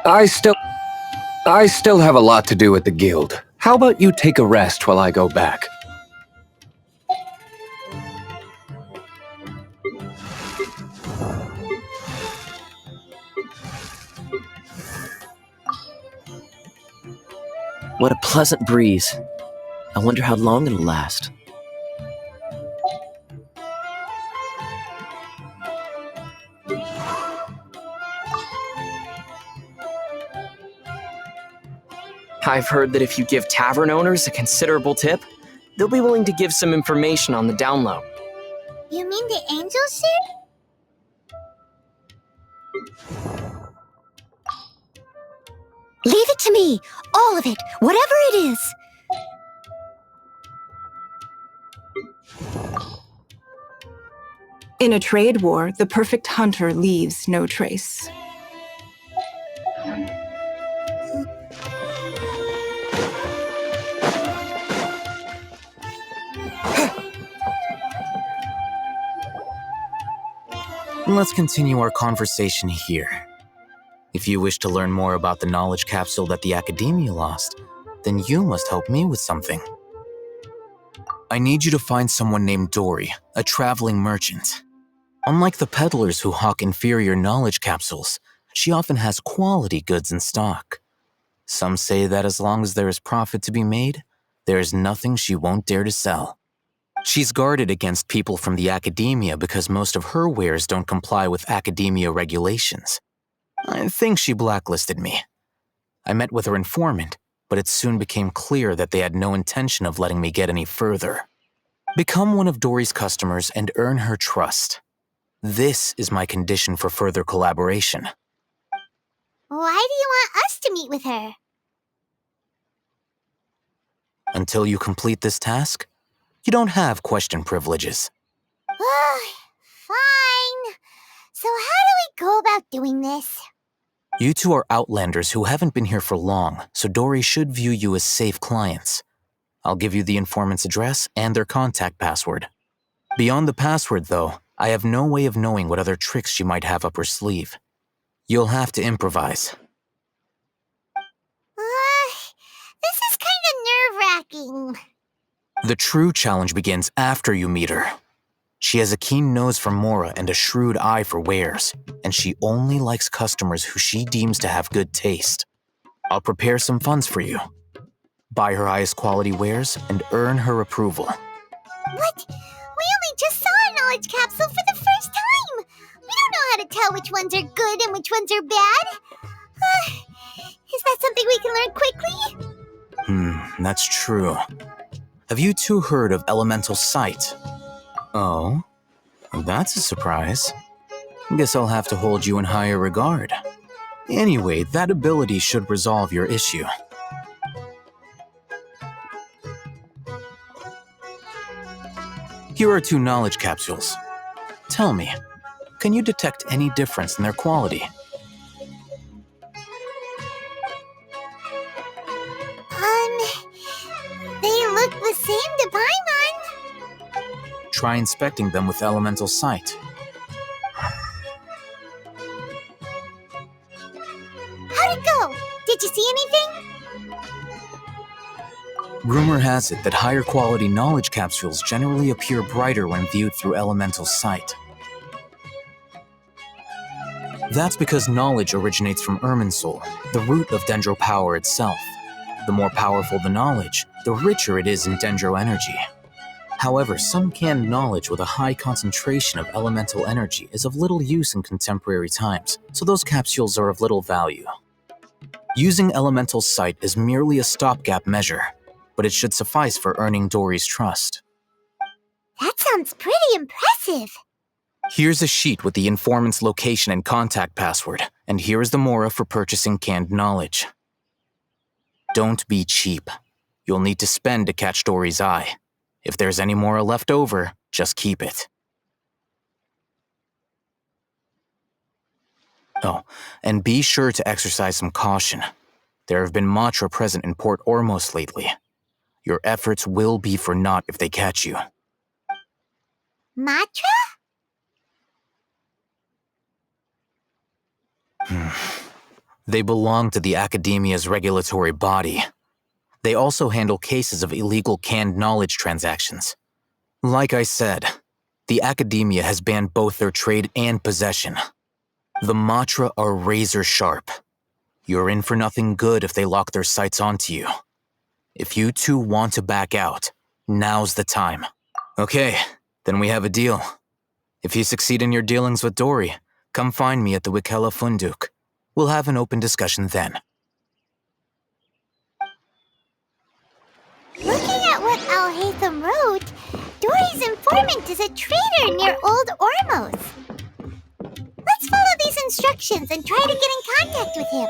Speaker 21: I still have a lot to do at the guild. How about you take a rest while I go back?
Speaker 22: What a pleasant breeze. I wonder how long it'll last. I've heard that if you give tavern owners a considerable tip, they'll be willing to give some information on the down low.
Speaker 14: You mean the angel ship?
Speaker 23: Leave it to me! All of it! Whatever it is!
Speaker 24: In a trade war, the perfect hunter leaves no trace.
Speaker 2: Let's continue our conversation here. If you wish to learn more about the knowledge capsule that the Academia lost, then you must help me with something. I need you to find someone named Dory, a traveling merchant. Unlike the peddlers who hawk inferior knowledge capsules, she often has quality goods in stock. Some say that as long as there is profit to be made, there is nothing she won't dare to sell. She's guarded against people from the Academia because most of her wares don't comply with Academia regulations. I think she blacklisted me. I met with her informant, but it soon became clear that they had no intention of letting me get any further. Become one of Dory's customers and earn her trust. This is my condition for further collaboration.
Speaker 14: Why do you want us to meet with her?
Speaker 2: Until you complete this task, you don't have question privileges.
Speaker 14: Fine. So how do we go about doing this?
Speaker 2: You two are outlanders who haven't been here for long, so Dory should view you as safe clients.
Speaker 4: I'll give you the informant's address and their contact password. Beyond the password, though, I have no way of knowing what other tricks she might have up her sleeve. You'll have to improvise.
Speaker 14: This is kind of nerve-wracking.
Speaker 4: The true challenge begins after you meet her. She has a keen nose for Mora and a shrewd eye for wares, and she only likes customers who she deems to have good taste. I'll prepare some funds for you. Buy her highest quality wares and earn her approval.
Speaker 14: What? We only just saw a knowledge capsule for the first time! We don't know how to tell which ones are good and which ones are bad. Is that something we can learn quickly?
Speaker 4: That's true. Have you two heard of elemental sight? Oh, that's a surprise. Guess I'll have to hold you in higher regard. Anyway, that ability should resolve your issue. Here are 2 knowledge capsules. Tell me, can you detect any difference in their quality?
Speaker 14: They look the same to Paimon.
Speaker 4: Try inspecting them with elemental sight.
Speaker 14: How'd it go? Did you see anything?
Speaker 4: Rumor has it that higher quality knowledge capsules generally appear brighter when viewed through elemental sight. That's because knowledge originates from Irminsul, the root of Dendro power itself. The more powerful the knowledge, the richer it is in Dendro energy. However, some canned knowledge with a high concentration of elemental energy is of little use in contemporary times, so those capsules are of little value. Using elemental sight is merely a stopgap measure, but it should suffice for earning Dory's trust.
Speaker 14: That sounds pretty impressive.
Speaker 4: Here's a sheet with the informant's location and contact password, and here is the mora for purchasing canned knowledge. Don't be cheap. You'll need to spend to catch Dory's eye. If there's any mora left over, just keep it. Oh, and be sure to exercise some caution. There have been Matra present in Port Ormos lately. Your efforts will be for naught if they catch you.
Speaker 14: Matra?
Speaker 4: They belong to the Academia's regulatory body. They also handle cases of illegal canned knowledge transactions. Like I said, the Academia has banned both their trade and possession. The Matra are razor sharp. You're in for nothing good if they lock their sights onto you. If you two want to back out, now's the time. Okay, then we have a deal. If you succeed in your dealings with Dory, come find me at the Wikela Funduk. We'll have an open discussion then.
Speaker 14: Looking at what Al-Haytham wrote, Dory's informant is a trader near Old Ormos. Let's follow these instructions and try to get in contact with him.